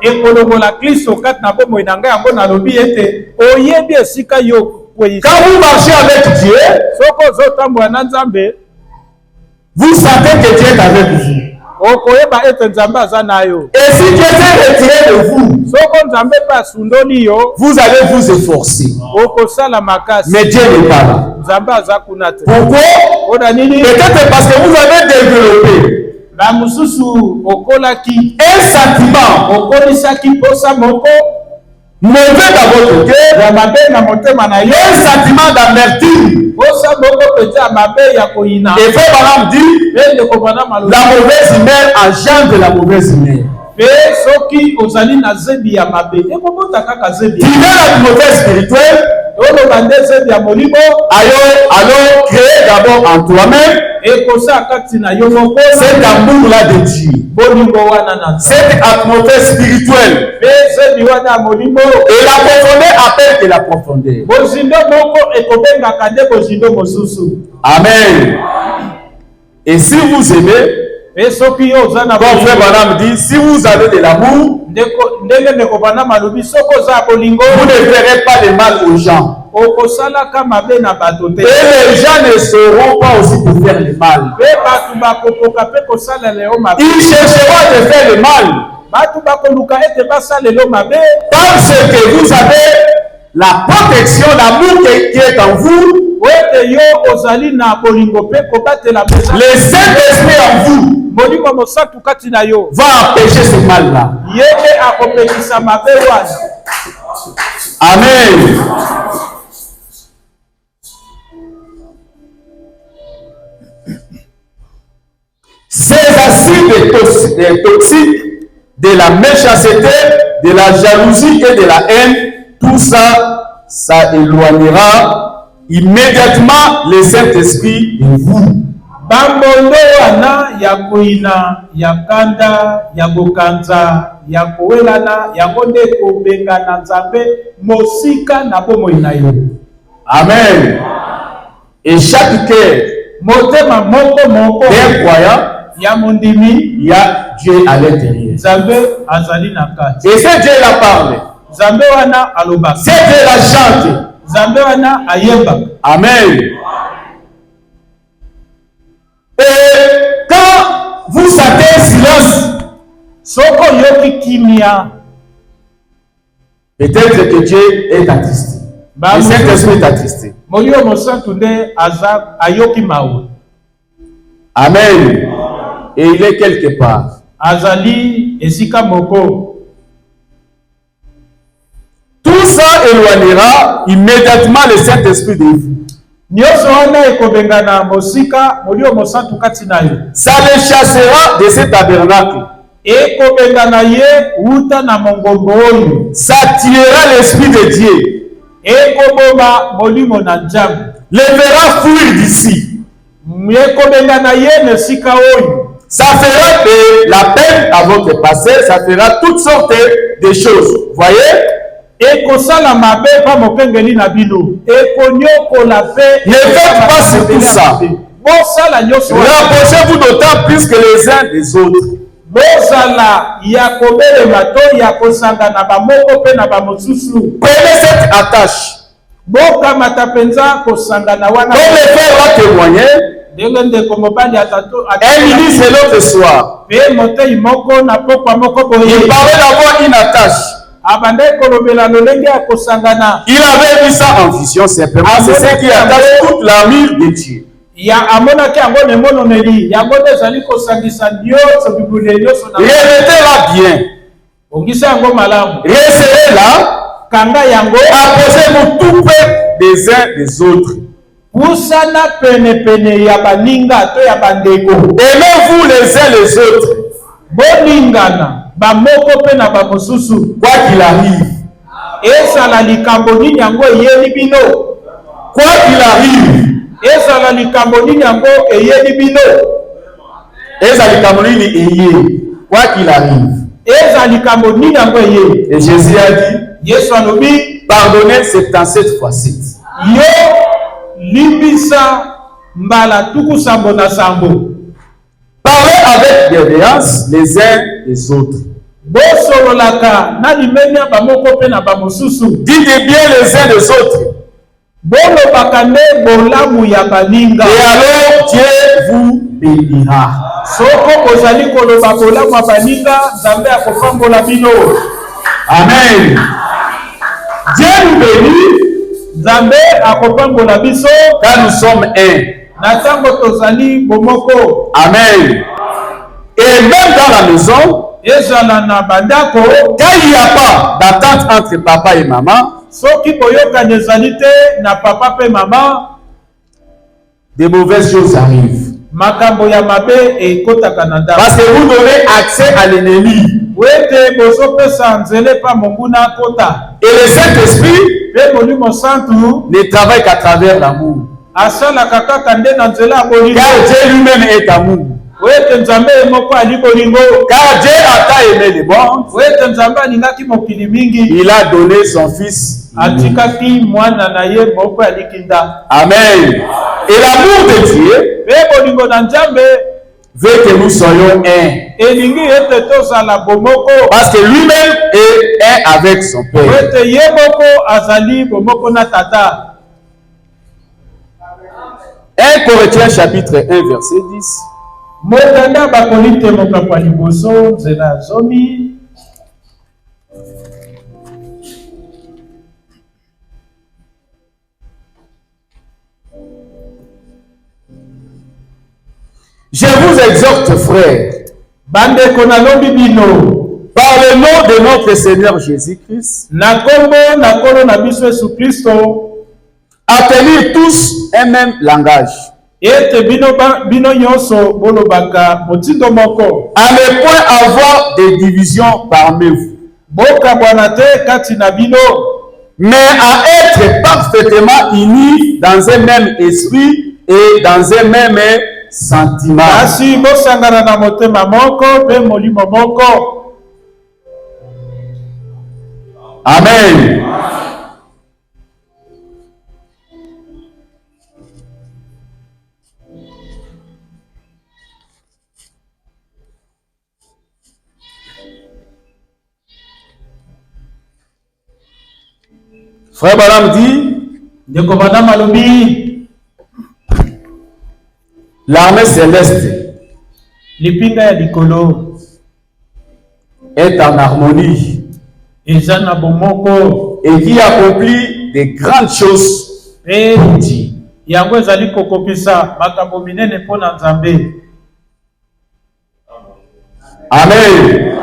Ekolongola Kristo kati na bomoi na ngai yango nalobi ete oyebi esika yo kweyisa. Quand vous marchez avec Dieu, soko zotambola na Nzambe, vous sentez que Dieu est avec vous. Okoyeba ete Nzambe aza na yo. Et si Dieu s'est retiré de vous, soko Nzambe pa sundoli yo, vous allez vous efforcer. Okosala makasi. Mais Dieu n'est pas là. Nzambe aza kuna te. Pourquoi? Peut-être parce que vous avez développé la mususu okolaki un sentiment okolisaki posa moko mauvais dans votre cœur, ya mabe na motema na yo, un sentiment d'amertume. posa moko peza mabe ya koyina. Et frère Branham dit, la mauvaise humeur engendre la mauvaise humeur. Pe soki ozali na zebi ya mabe ekobota kaka zebi. Tu veux l'atmosphère spirituelle, alors crée d'abord en toi-même cet amour-là de Dieu, cette atmosphère spirituelle. Et la profondeur appelle que la profondeur. Amen. Et si vous aimez, comme frère Branham dit, si vous avez de l'amour, vous ne ferez pas de mal aux gens. Et les gens ne sauront pas aussi pour faire le mal. Ils chercheront à te faire le mal. Parce que vous avez la protection, l'amour qui est en vous. Le Saint-Esprit en vous va empêcher ce mal-là. Amen. Ces acides toxiques de la méchanceté, de la jalousie et de la haine, tout ça, ça éloignera immédiatement le Saint-Esprit de vous. Bambondo wana ya kuina, ya kanda, ya bokanza, ya kowelana, ya konde kobenga na nzambe, mosika na bomo inayo. Amen. Et chaque cœur Motema moko moko d'un croyant, ya mondimi, il y a Dieu à l'intérieur. nzambe azali na kati. Et c'est Dieu la parle. Nzambe wana aloba. C'est Dieu la chante. Nzambe wana ayemba. Amen. Et quand vous sentez silence, Soko yoki kimia. peut-être que Dieu est attristé. Le Saint-Esprit est attristé. Molio mosantu nde aza ayoki mawe. Amen. Et il est quelque part. Azali esika moko. Tout ça éloignera immédiatement le Saint-Esprit de vous. Nyonso wana ekobengana mosika molio mosantu kati na yo. Ça les chassera de ce tabernacle. Ekobengana ye uta na mongombo oyo. Ça tirera l'Esprit de Dieu. Ekoboma molimo na nzambe. Les fera fuir d'ici. Ekobengana ye na sika oyo. Ça fera de la peine à votre passé. Ça fera toutes sortes de choses. Voyez? Ekosala mabe pa mokengeli na bino. Ekonyokola pe. Ne faites pas surtout ça. Bosala nyonso. Rapprochez-vous d'autant plus que les uns des autres. Bozala ya kobelema to ya kosanga na bamoko pe na bamosusu. Prenez cette attache. Bokamata penza kosanga na wana. Comme le frère va témoigner, Ndenge ndeko mobali atato. un ministre l'autre soir, Pe motei moko na pokwa moko boye. il parlait d'avoir une attache. Abande kolobela lolenge ya kosangana. Il avait vu ça en vision simplement. C'est ce qui attache toute l'armure de Dieu. Ya amonaki yango ne mononeli yango nde ezali kosangisa nyonso bibule nyonso na Remettez là bien. ongisa yango malamu. Restez là. Kanga yango. Approchez-vous tout près des uns des autres. Pusana pene pene ya baninga to ya bandeko. Aimez-vous les uns les autres. Boningana bamoko pe na bamosusu. Quoi qu'il arrive. Ezala likambo nini yango eyeli bino. Quoi qu'il arrive. Ezala likambo nini yango eyeli bino. Ezala likambo nini eyeli. Quoi qu'il arrive. Ezala likambo nini yango eyeli. Et Jésus a dit, Yesu alobi, pardonnez 77 fois 7. Yo limbisa mbala tuku sambo na sambo. Parlez avec bienveillance les uns les autres. Bosololaka na limenya bamoko pe na bamosusu. Dites bien les uns les autres. Bolobaka nde bolamu ya baninga. Et alors Dieu vous bénira. Soko kozali koloba bolamu ya baninga, Nzambe akopambola bino. Amen. Dieu nous bénit. Nzambe akopambola biso Car nous sommes un. na tango tozali bomoko. Amen. Et même dans la maison, Ezala na bandako, quand il n'y a pas d'attente entre papa et maman, soki boyokani ezali te na papa pe mama, de mauvaises choses arrivent. makambo ya mabe ekotaka na ndako. Parce que vous donnez accès à l'ennemi. Wete bozopesa nzele pa monguna kota. Et le Saint-Esprit Pe molimo santu ne travaille qu'à travers l'amour. asalaka kaka nde na nzela ya bolingo. Car Dieu lui-même est amour. Wete Nzambe moko ali bolingo. Car Dieu a tant aimé le monde, Wete Nzambe alingaki mokili mingi. il a donné son Fils. Atikaki mwana na ye moko alikinda. Amen. Et l'amour de Dieu Pe bolingo na Nzambe veut que nous soyons un. elingi ete tozala bomoko. Parce que lui-même est un avec son Père. Wete ye moko azali bomoko na tata. 1 Corinthiens chapitre 1 verset 10. Motanda bakolite mokambo ya liboso nzela zomi. Je vous exhorte, frères, Bandeko nalobi bino par le nom de notre Seigneur Jésus-Christ, na kombo na kolo na biso Yesu Kristo, à tenir tous un même langage, ete bino nyonso bolobaka motindo moko. à ne point avoir de division parmi vous, Bokabwana te kati na bino, mais à être parfaitement unis dans un même esprit et dans un même sentiment. Kasi bosangana na motema moko pe molimo moko. Amen. Frère Branham dit, Ndeko Branham alobi, l'armée céleste lipinga ya likolo est en harmonie eza na bomoko et qui accomplit de grandes choses. pe yango ezali kokokisa makambo minene mpo na Nzambe. Amen.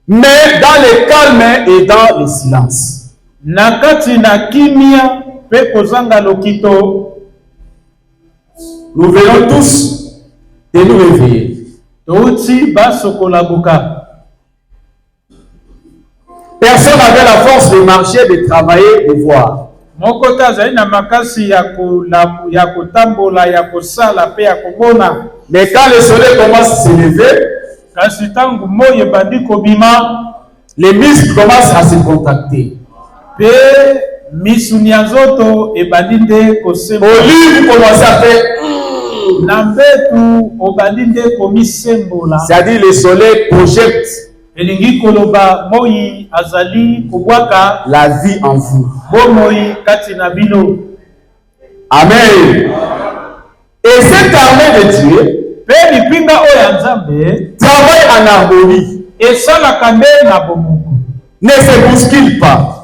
Mais dans le calme et dans le silence. Na kati na kimia pe kozanga lokito, nous venons tous de nous réveiller. touti basokola buka. Personne n'avait la force de marcher, de travailler, de voir. Moko te azali na makasi ya kotambola ya kosala pe ya komona. Mais quand le soleil commence à se lever, Kasi ntango moi ebandi kobima, les muscles commencent à se contracter. pe misuni ya nzoto ebandi nde kosemba. Au lit, vous commencez à faire. Na mbetu obandi nde komisembola. C'est-à-dire le soleil projette Elingi koloba moi azali kobwaka la vie en vous. bomoi kati na bino. Amen. Et cette armée de Dieu Pe lipinga oyo ya Nzambe travaille en harmonie, esalaka nde na bomoko. ne se bouscule pas.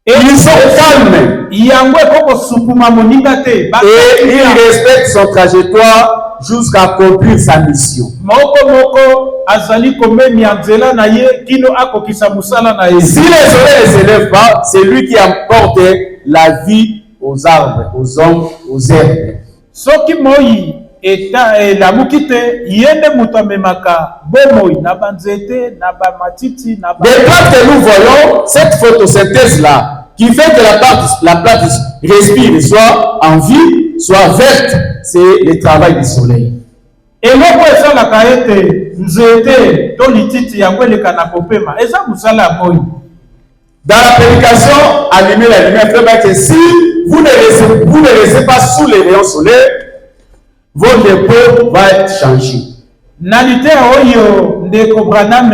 Ils sont calmes Yango ekokosukuma moninga te. et ils respectent son trajectoire jusqu'à accomplir sa mission. Moko moko azali komemia nzela na ye kino akokisa musala na ye. Si le soleil ne se lève pas, c'est lui qui apporte la vie aux arbres, aux hommes, aux herbes. Soki moi elamuki te, yende mutu amemaka bomoi na banzete na bamatiti na ba. Des plantes que nous voyons, cette photosynthèse-là, qui fait que la plante respire, soit en vie, soit verte, c'est le travail du soleil. Eloko esalaka ete nzete to lititi yango eleka na kopema eza musala ya moi. Dans la prédication, allumer la lumière, frère, que si vous ne restez pas sous les rayons solaires, votre peau va être changée. Nalite oyo ndeko Branham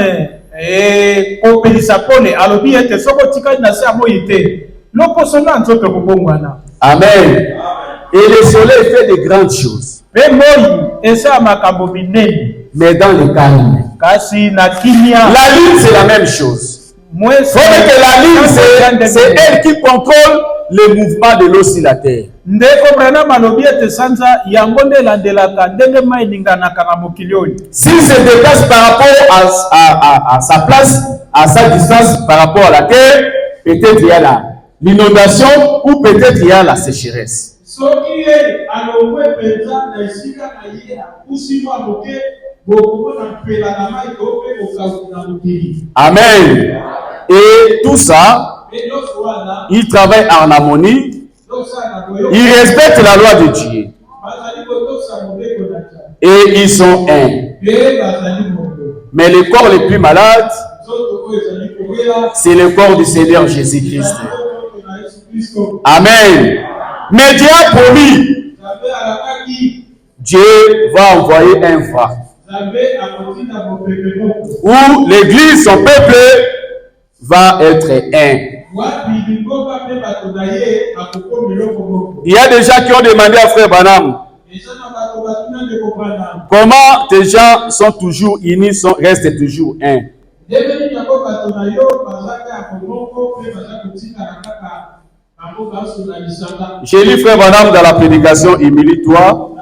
kopelisa pole alobi ete soko tikali na se ya moi te loposo na nzoto kobongwana. Amen. Et le soleil fait de grandes choses. Pe moi esa makambo minene. Mais dans le calme. Kasi na kimia. La lune, c'est la même chose. Mwese. Faut que la lune, c'est elle qui contrôle le mouvement de l'eau sur la terre. Ndeko Branham alobi ete sanza yango nde elandelaka ndenge mai eninganaka na mokili oyo. S'il se déplace par rapport à sa place, à sa distance par rapport à la terre, peut-être il y a l'inondation ou peut-être il y a la sécheresse. Soki ye alongwe penza na esika na ye akusi mwa moke bokomona mpela na mai to pe kokauka na mokili. Amen. Et tout ça, il travaille en harmonie. Ils respectent la loi de Dieu. Et ils sont un. Mais le corps le plus malade, c'est le corps du Seigneur Jésus-Christ. Amen. Mais Dieu a promis, Dieu va envoyer un vent où l'église, son peuple, va être un. Il y a des gens qui ont demandé à Frère Branham, comment des gens sont toujours unis, restent toujours un. J'ai lu Frère Branham dans la prédication Humilie-toi.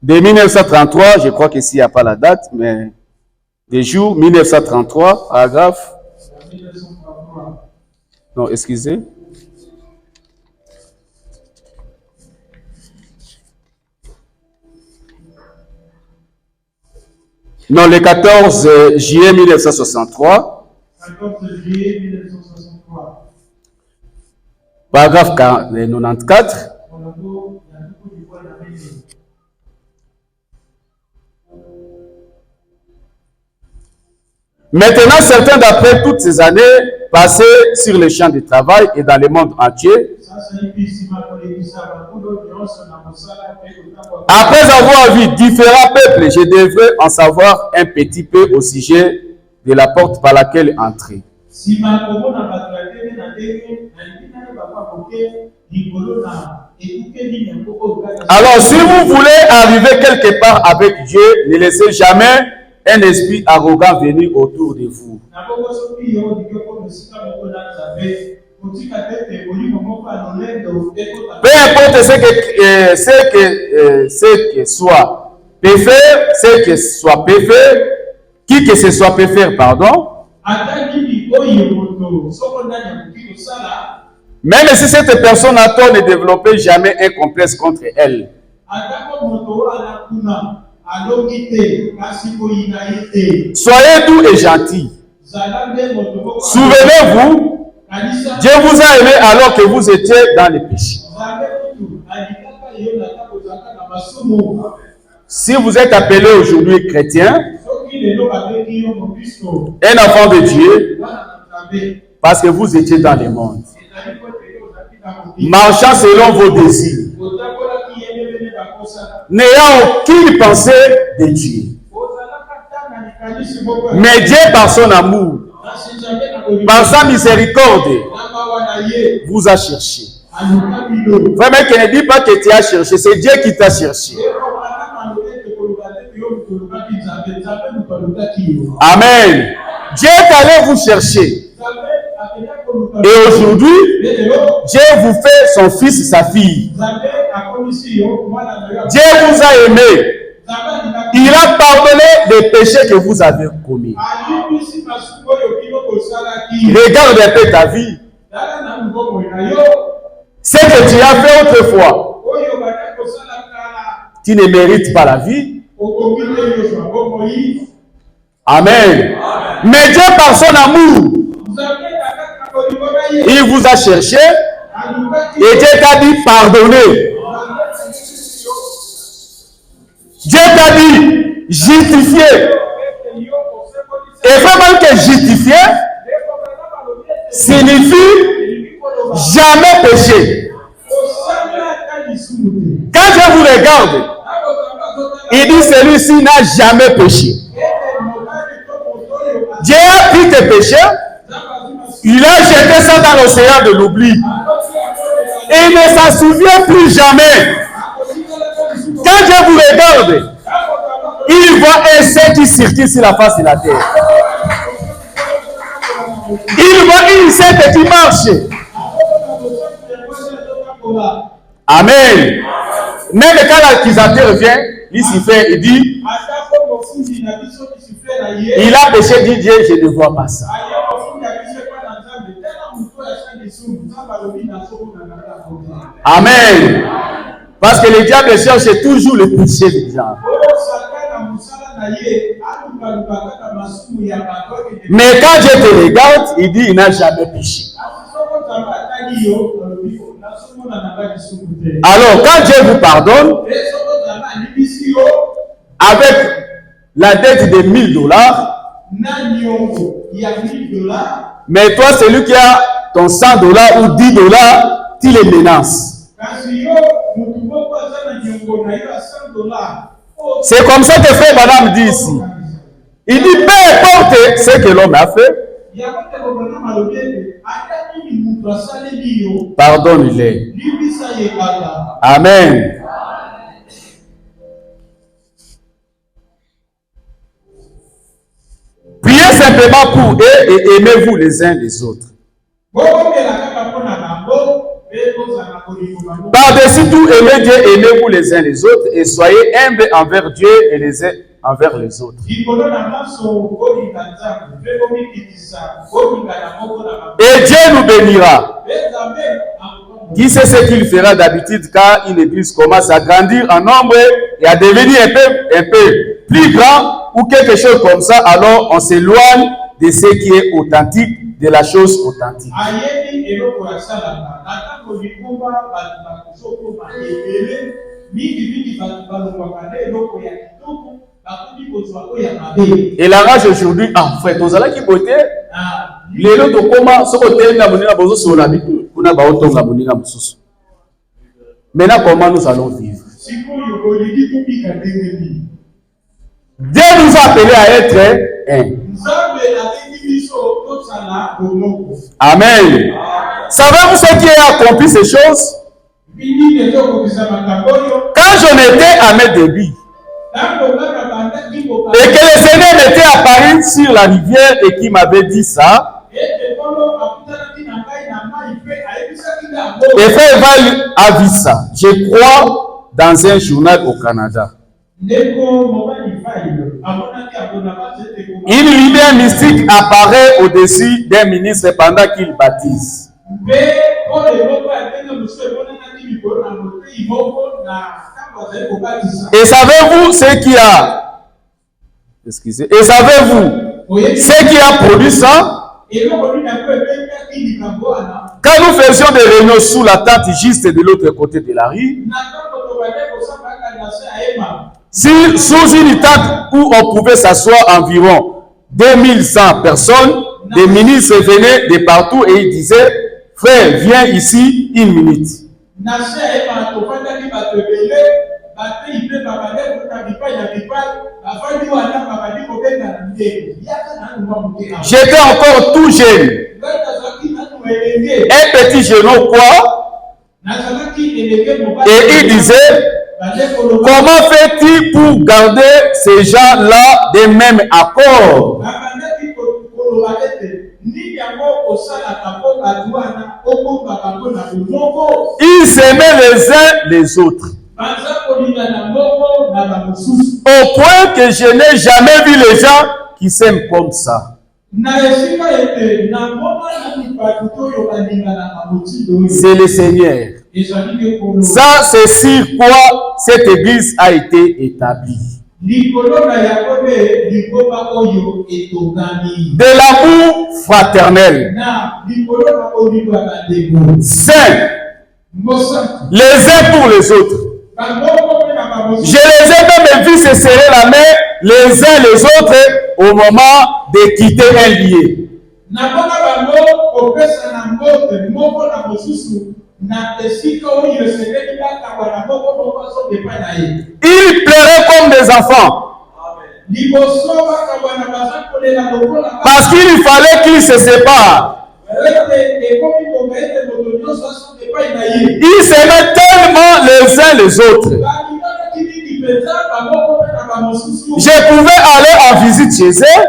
De 1933, je crois qu'ici il n'y a pas la date, mais des jours 1933, paragraphe. Non, excusez. Non, le 14 juillet 1963. 14 juillet 1963. Paragraphe 94. Maintenant, certains d'après toutes ces années passées sur les champs de travail et dans le monde entier, après avoir vu différents peuples, je devrais en savoir un petit peu au sujet de la porte par laquelle entrer. Alors, si vous voulez arriver quelque part avec Dieu, ne laissez jamais un esprit arrogant venir autour de vous. Peu importe ce que soit peut faire, ce que soit peut faire, qui que ce soit peut faire, pardon. Même si cette personne a tort, ne développez jamais un complexe contre elle. Soyez doux et gentils. Souvenez-vous, Dieu vous a aimé alors que vous étiez dans le péché. Si vous êtes appelé aujourd'hui chrétien, un enfant de Dieu, parce que vous étiez dans le monde, marchant selon vos désirs, n'ayant aucune pensée de Dieu. Mais Dieu, par son amour, par sa miséricorde, vous a cherché. Vraiment, qu'il ne dit pas que tu as cherché, c'est Dieu qui t'a cherché. Amen. Dieu est allé vous chercher. Et aujourd'hui, Dieu vous fait son fils, sa fille. Dieu vous a aimé. Il a pardonné les péchés que vous avez commis. Regarde un peu ta vie. Ce que tu as fait autrefois, tu ne mérites pas la vie. Amen. Mais Dieu, par son amour, il vous a cherché et Dieu t'a dit pardonnez. Dieu t'a dit justifier. Et vraiment que justifier signifie jamais pécher. Quand je vous regarde, il dit celui-ci n'a jamais péché. Dieu a pris tes péchés, il a jeté ça dans l'océan de l'oubli. Et il ne s'en souvient plus jamais. Quand Dieu vous regarde, il voit un sein qui circule sur la face de la terre. Il voit une sainte qui marche. Amen. Même quand l'accusateur vient, il dit, il a péché, dit Dieu, je ne vois pas ça. Amen. Parce que le diable cherche toujours le péché des gens. Mais quand Dieu te regarde, il dit il n'a jamais péché. Alors, quand Dieu vous pardonne, avec la dette de $1000, mais toi, celui qui a ton $100 ou $10, tu les menaces. C'est comme ça que frère madame dit ici. Il dit, peu importe ce que l'homme a fait, pardonne-les. Amen. Priez simplement pour eux et aimez-vous les uns les autres. Par-dessus tout, aimez Dieu, aimez-vous les uns les autres et soyez humbles envers Dieu et les uns envers les autres. Et Dieu nous bénira. Qui sait ce qu'il fera d'habitude car une église commence à grandir en nombre et à devenir un peu plus grand. ou quelque chose comme ça, alors on s'éloigne de ce qui est authentique, de la chose authentique. Et la rage aujourd'hui, en fait, on a qui beauté. Les lots de comment ce côté n'a pas besoin sur la vie. On a pas autant la bonne sous. Maintenant, comment nous allons vivre? Dieu nous a appelés à être un. Amen. Savez-vous ce qui a accompli ces choses? Quand j'en étais à mes débuts, et que le Seigneur m'était apparu sur la rivière et qui m'avait dit ça, et frère Val a vu ça. Je crois dans un journal au Canada. Une lumière mystique apparaît au-dessus d'un ministre pendant qu'il baptise. Et savez-vous ce qui a... Excusez. Et savez-vous ce qui a produit ça? Quand nous faisions des réunions sous la tente juste de l'autre côté de la rue, sous une tente où on pouvait s'asseoir environ 2100 personnes, des ministres venaient de partout et ils disaient, frère, viens ici une minute. J'étais encore tout jeune. Un petit genou quoi? Et il disait, comment fait-il pour garder ces gens-là des mêmes accords? Ils s'aimaient les uns les autres. Au point que je n'ai jamais vu les gens qui s'aiment comme ça. C'est le Seigneur. Ça, c'est sur quoi cette église a été établie. De l'amour fraternel. Saint. Les uns pour les autres. Je les ai même vus se serrer la main les uns les autres au moment de quitter un lieu. Ils pleuraient comme des enfants. Parce qu'il fallait qu'ils se séparent. Ils s'aimaient tellement les uns les autres. Je pouvais aller en visite chez eux.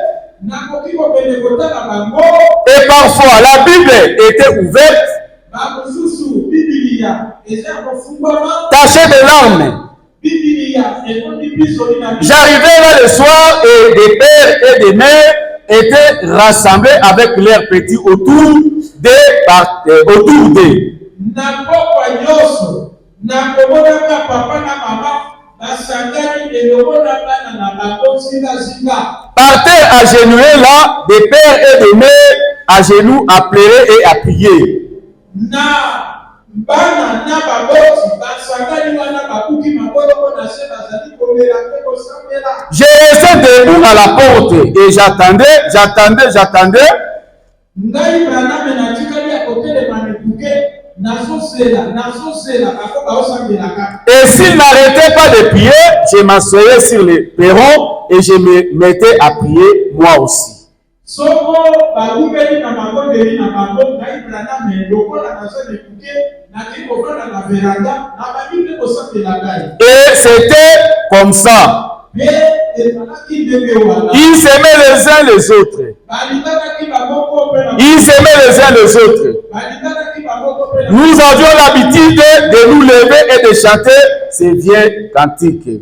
Et parfois, la Bible était ouverte. Tachée de larmes. J'arrivais là le soir et des pères et des mères étaient rassemblés avec leurs petits autour d'eux. Partaient agenouillés là, des pères et des mères à genoux à pleurer et à prier. Je restais debout à la porte et j'attendais. Et s'il n'arrêtait pas de prier, je m'assoyais sur le perron et je me mettais à prier moi aussi. Et c'était comme ça. Ils s'aimaient les uns les autres. Nous avions l'habitude de nous lever et de chanter ces vieux cantiques.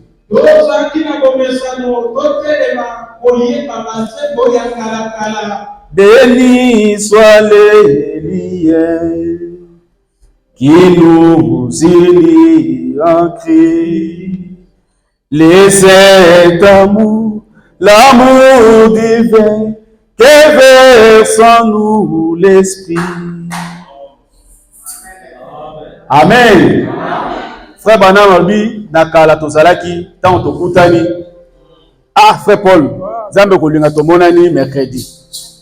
Béni soit les liens qui nous unissent en Christ. Les cet amour l'amour divin que verse en nous l'Esprit. Amen. Frère Branham Abi, nakala tozalaki, tant tokutani. Ah, frère Paul, Zambe kolinga tomonani mercredi.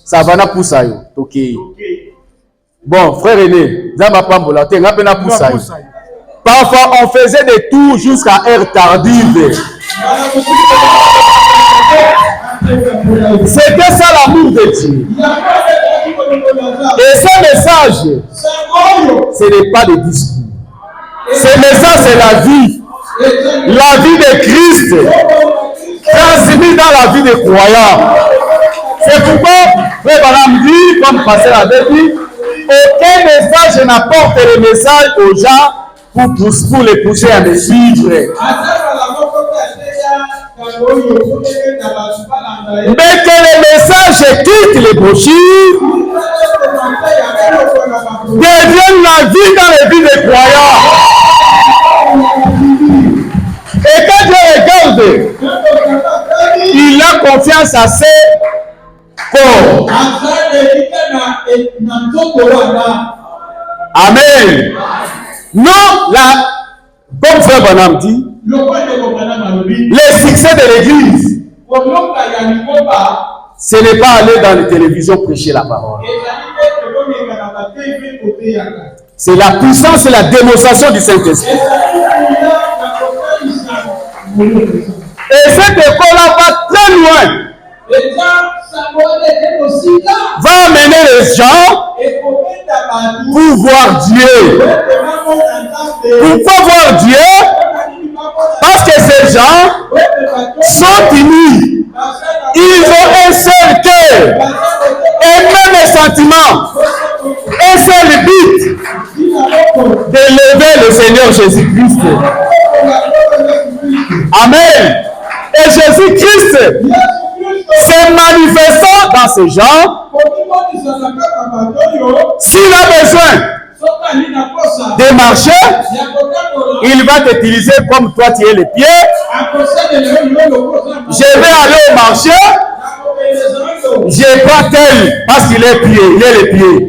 Ça va na poussa yo, toki. Bon, frère René, Zamba Pambola, tenga pena poussa yo. Parfois, on faisait des tours jusqu'à heure tardive. C'était ça l'amour de Dieu. Et ce message, ce n'est pas des discours. Ce message, c'est la vie. La vie de Christ, transmise dans la vie des croyants. C'est pourquoi, Frère Branham dit, comme Pasteur avait dit, aucun message n'apporte le message aux gens pour les pousser à me suivre. Mais que le message quitte les brochures, devienne la vie dans les vies des croyants. Et quand Dieu regarde, il a confiance à ses corps. Amen. Non, comme Frère Branham dit, le succès de l'église, ce n'est pas aller dans les télévisions prêcher la parole. C'est la puissance et la démonstration du Saint-Esprit. Et cette école-là va très loin. Va amener les gens pour voir Dieu. Pourquoi voir Dieu? Parce que ces gens sont unis. Ils ont un seul cœur, un même sentiment, un seul but d'élever le Seigneur Jésus-Christ. Amen. Et Jésus-Christ se manifestant dans ces gens, s'il a besoin de marcher, il va t'utiliser comme toi tu es les pieds. Je vais aller au marché, je prends tel parce qu'il est pied, il est les pieds.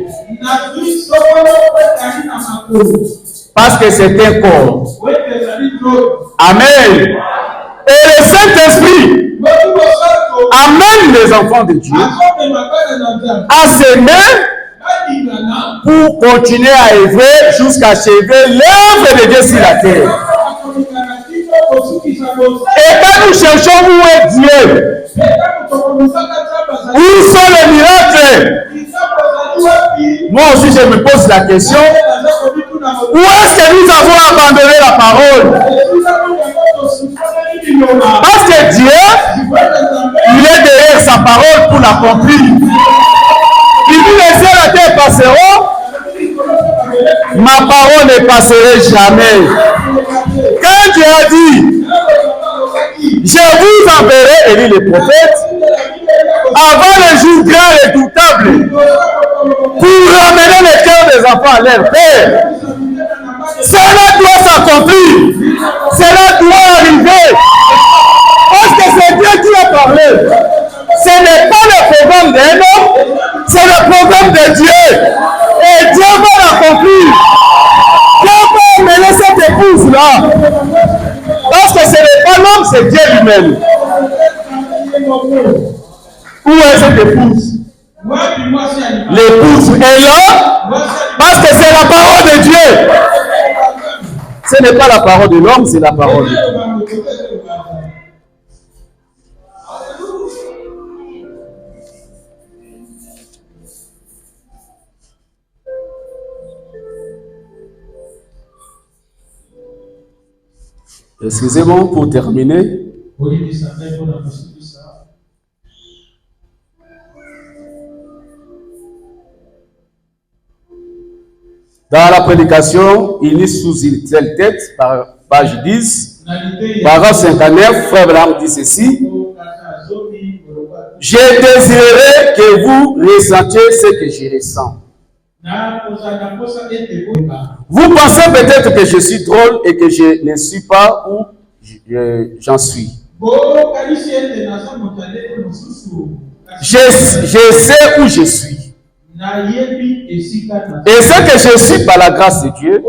Parce que c'est un corps. Amen. Et le Saint-Esprit amène les enfants de Dieu à s'aimer pour continuer à œuvrer jusqu'à achever l'œuvre de Dieu sur la terre. Et quand nous cherchons où est Dieu, où sont les miracles, moi aussi je me pose la question, où est-ce que nous avons abandonné la parole? Parce que Dieu, il est derrière sa parole pour l'accomplir. Il dit les cieux et la terre passeront, ma parole ne passerait jamais. Quand Dieu a dit, je vous enverrai, et dit le prophète, avant le jour grand et redoutable, pour ramener les cœurs des enfants à leur père. Cela doit s'accomplir. Cela doit arriver. Parce que c'est Dieu qui a parlé. Ce n'est pas le programme d'un homme, c'est le programme de Dieu. Et Dieu va l'accomplir. Dieu va mener cette épouse-là. Parce que ce n'est pas l'homme, c'est Dieu lui-même. Où est cette épouse? L'épouse est là parce que c'est la parole de Dieu. Ce n'est pas la parole de l'homme, c'est la parole de Dieu. Excusez-moi pour terminer. Dans la prédication, il est sous une telle tête, par page 10, paragraphe 59, Frère Branham dit ceci. Je désirerais que vous ressentiez ce que je ressens. Vous pensez peut-être que je suis drôle et que je ne suis pas où j'en suis. Je sais où je suis. Et ce que je suis par la grâce de Dieu,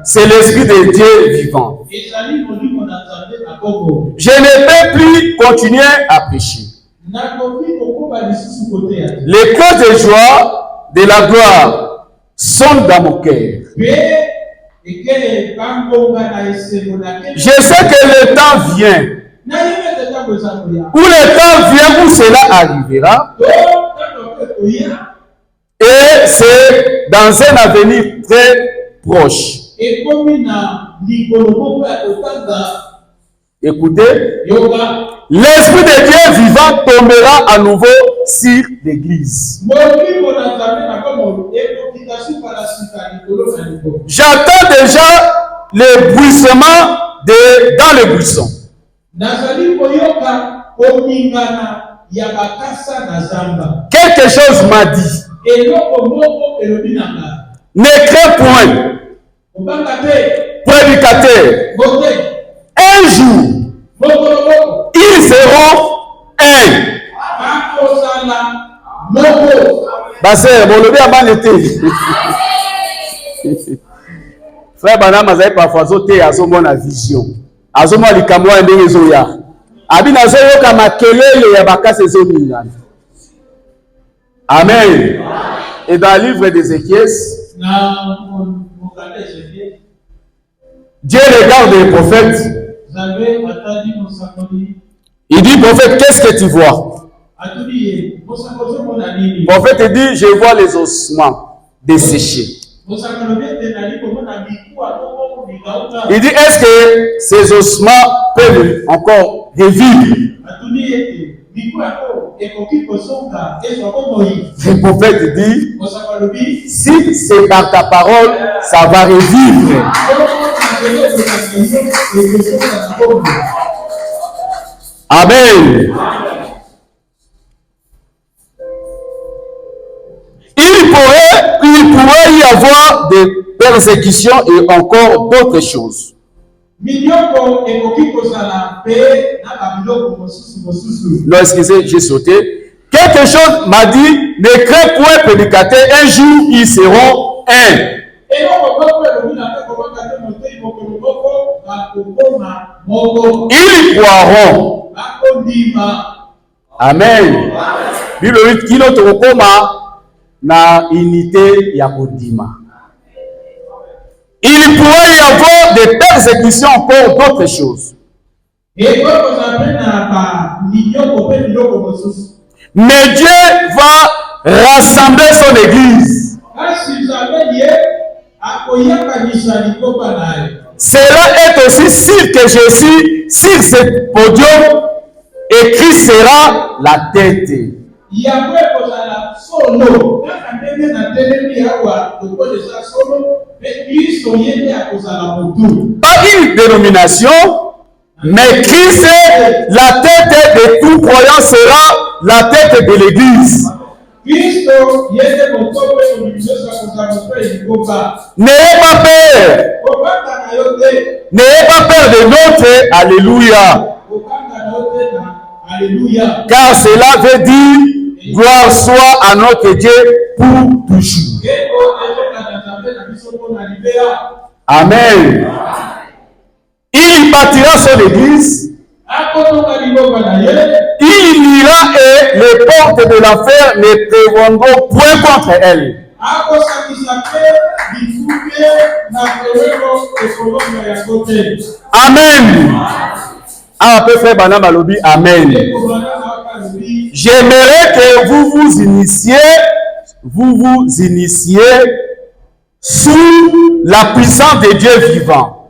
c'est l'Esprit de Dieu vivant. Je ne peux plus continuer à pécher. Les causes de joie, de la gloire, sont dans mon cœur. Je sais que le temps vient. Où le temps vient, où cela arrivera. Et c'est dans un avenir très proche. Écoutez, l'Esprit de Dieu vivant tombera à nouveau sur l'Église. J'attends déjà le bruissement dans le buisson. Quelque chose m'a dit. Ne crains point, prédicateur. Un jour, ils seront un. Basser, bon, le bien été. Frère Banam a parfois sauté à son bon vision. À son moment, il y a des zoya. Abina zoyo kama kelele ya bakase zominga. Amen. Et dans le livre d'Ézéchiel, Dieu regarde les prophètes. Il dit, prophète, qu'est-ce que tu vois? Le prophète dit, je vois les ossements desséchés. Il dit, est-ce que ces ossements peuvent encore revivre? Le prophète dit, si c'est par ta parole, ça va revivre. Amen. Il pourrait y avoir des persécutions et encore d'autres choses. Non, excusez, j'ai sauté. Quelque chose m'a dit, ne crains point, prédicateur, un jour ils seront un. Ils croiront. Amen. Bible dit qu'il y na unité ya kodima. Il pourrait y avoir des persécutions encore d'autres choses. Mais Dieu va rassembler son église. Cela est aussi sûr que je suis sur ce podium et Christ sera la tête. Pas une dénomination, mais Christ, la tête de tout croyant, sera la tête de l'église. N'ayez pas peur. N'ayez pas peur de notre Alléluia. Car cela veut dire gloire soit à notre Dieu pour toujours. Amen. Il bâtira son église. Il ira et les portes de l'enfer ne prévaudront point contre elle. Amen. Ah, peut faire Banam Alobi. Amen. J'aimerais que vous vous initiez sous la puissance de Dieu vivant.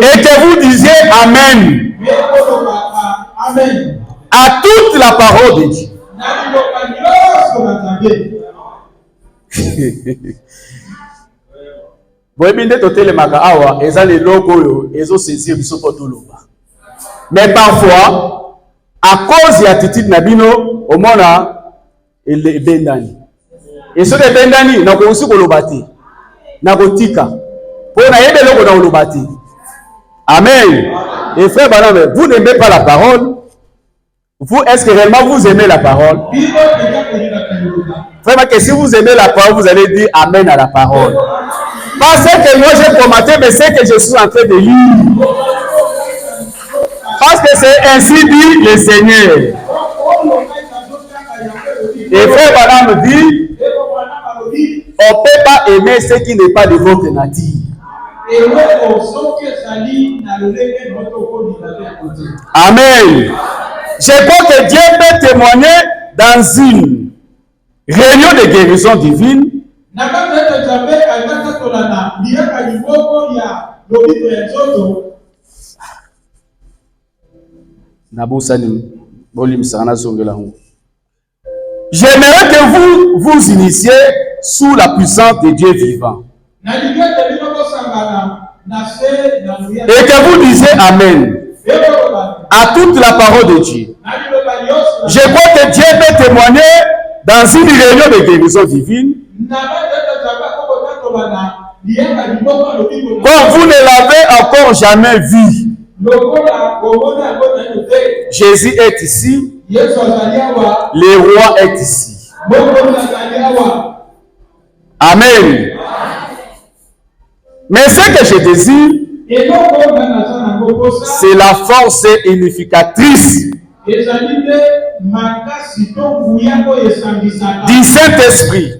Et que vous disiez Amen à toute la parole de Dieu. Mais parfois, à cause de l'attitude Nabino, au monde a et bendani. Et ce que bendani, n'a pas aussi kolobati. nakotika. Pour naïbe loko na olobati. Amen. Et frère Banam, vous n'aimez pas la parole? Vous, est-ce que réellement vous aimez la parole? Vraiment que si vous aimez la parole, vous allez dire Amen à la parole. Pas ce que moi j'ai commenté, mais ce que je suis en train de lire. Parce que c'est ainsi dit le Seigneur. Et frère Banam dit, on ne peut pas aimer ce qui n'est pas de votre nature. Amen. Je crois que Dieu peut témoigner dans une réunion de guérison divine. J'aimerais que vous vous initiez sous la puissance de Dieu vivant. Et que vous disiez Amen à toute la parole de Dieu. Je crois que Dieu peut témoigner dans une réunion de guérison divine. Comme vous ne l'avez encore jamais vu. Jésus est ici. Le roi est ici. Amen. Mais ce que je désire, c'est la force unificatrice du Saint-Esprit.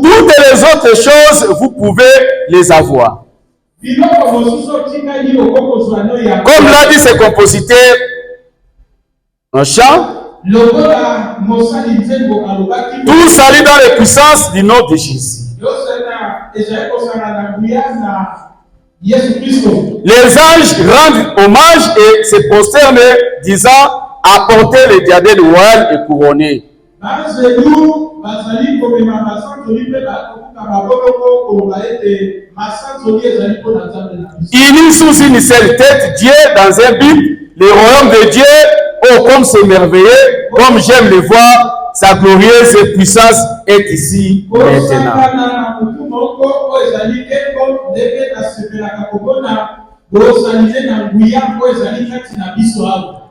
Toutes les autres choses, vous pouvez les avoir. Comme l'a dit ce compositeur, un chant, tout salut dans les puissances du nom de Jésus. Les anges rendent hommage et se prosternent, disant apportez le diadème royal et couronné. Unis sous une seule tête, Dieu dans un but, le royaume de Dieu, oh comme c'est merveilleux, comme j'aime le voir, sa glorieuse puissance est ici maintenant.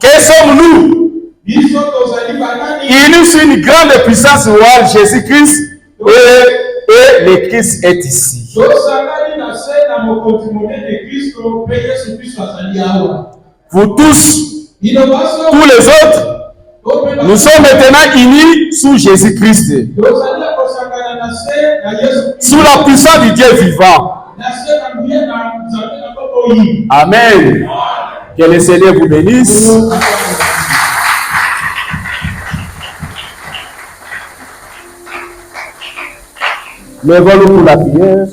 Quels sommes-nous? Unis sur une grande puissance royale, Jésus-Christ, et le Christ est ici. Vous tous, tous les autres, nous sommes maintenant unis sous Jésus-Christ, sous la puissance du Dieu vivant. Amen. Que le Seigneur vous bénisse. Lèvons-nous pour la prière.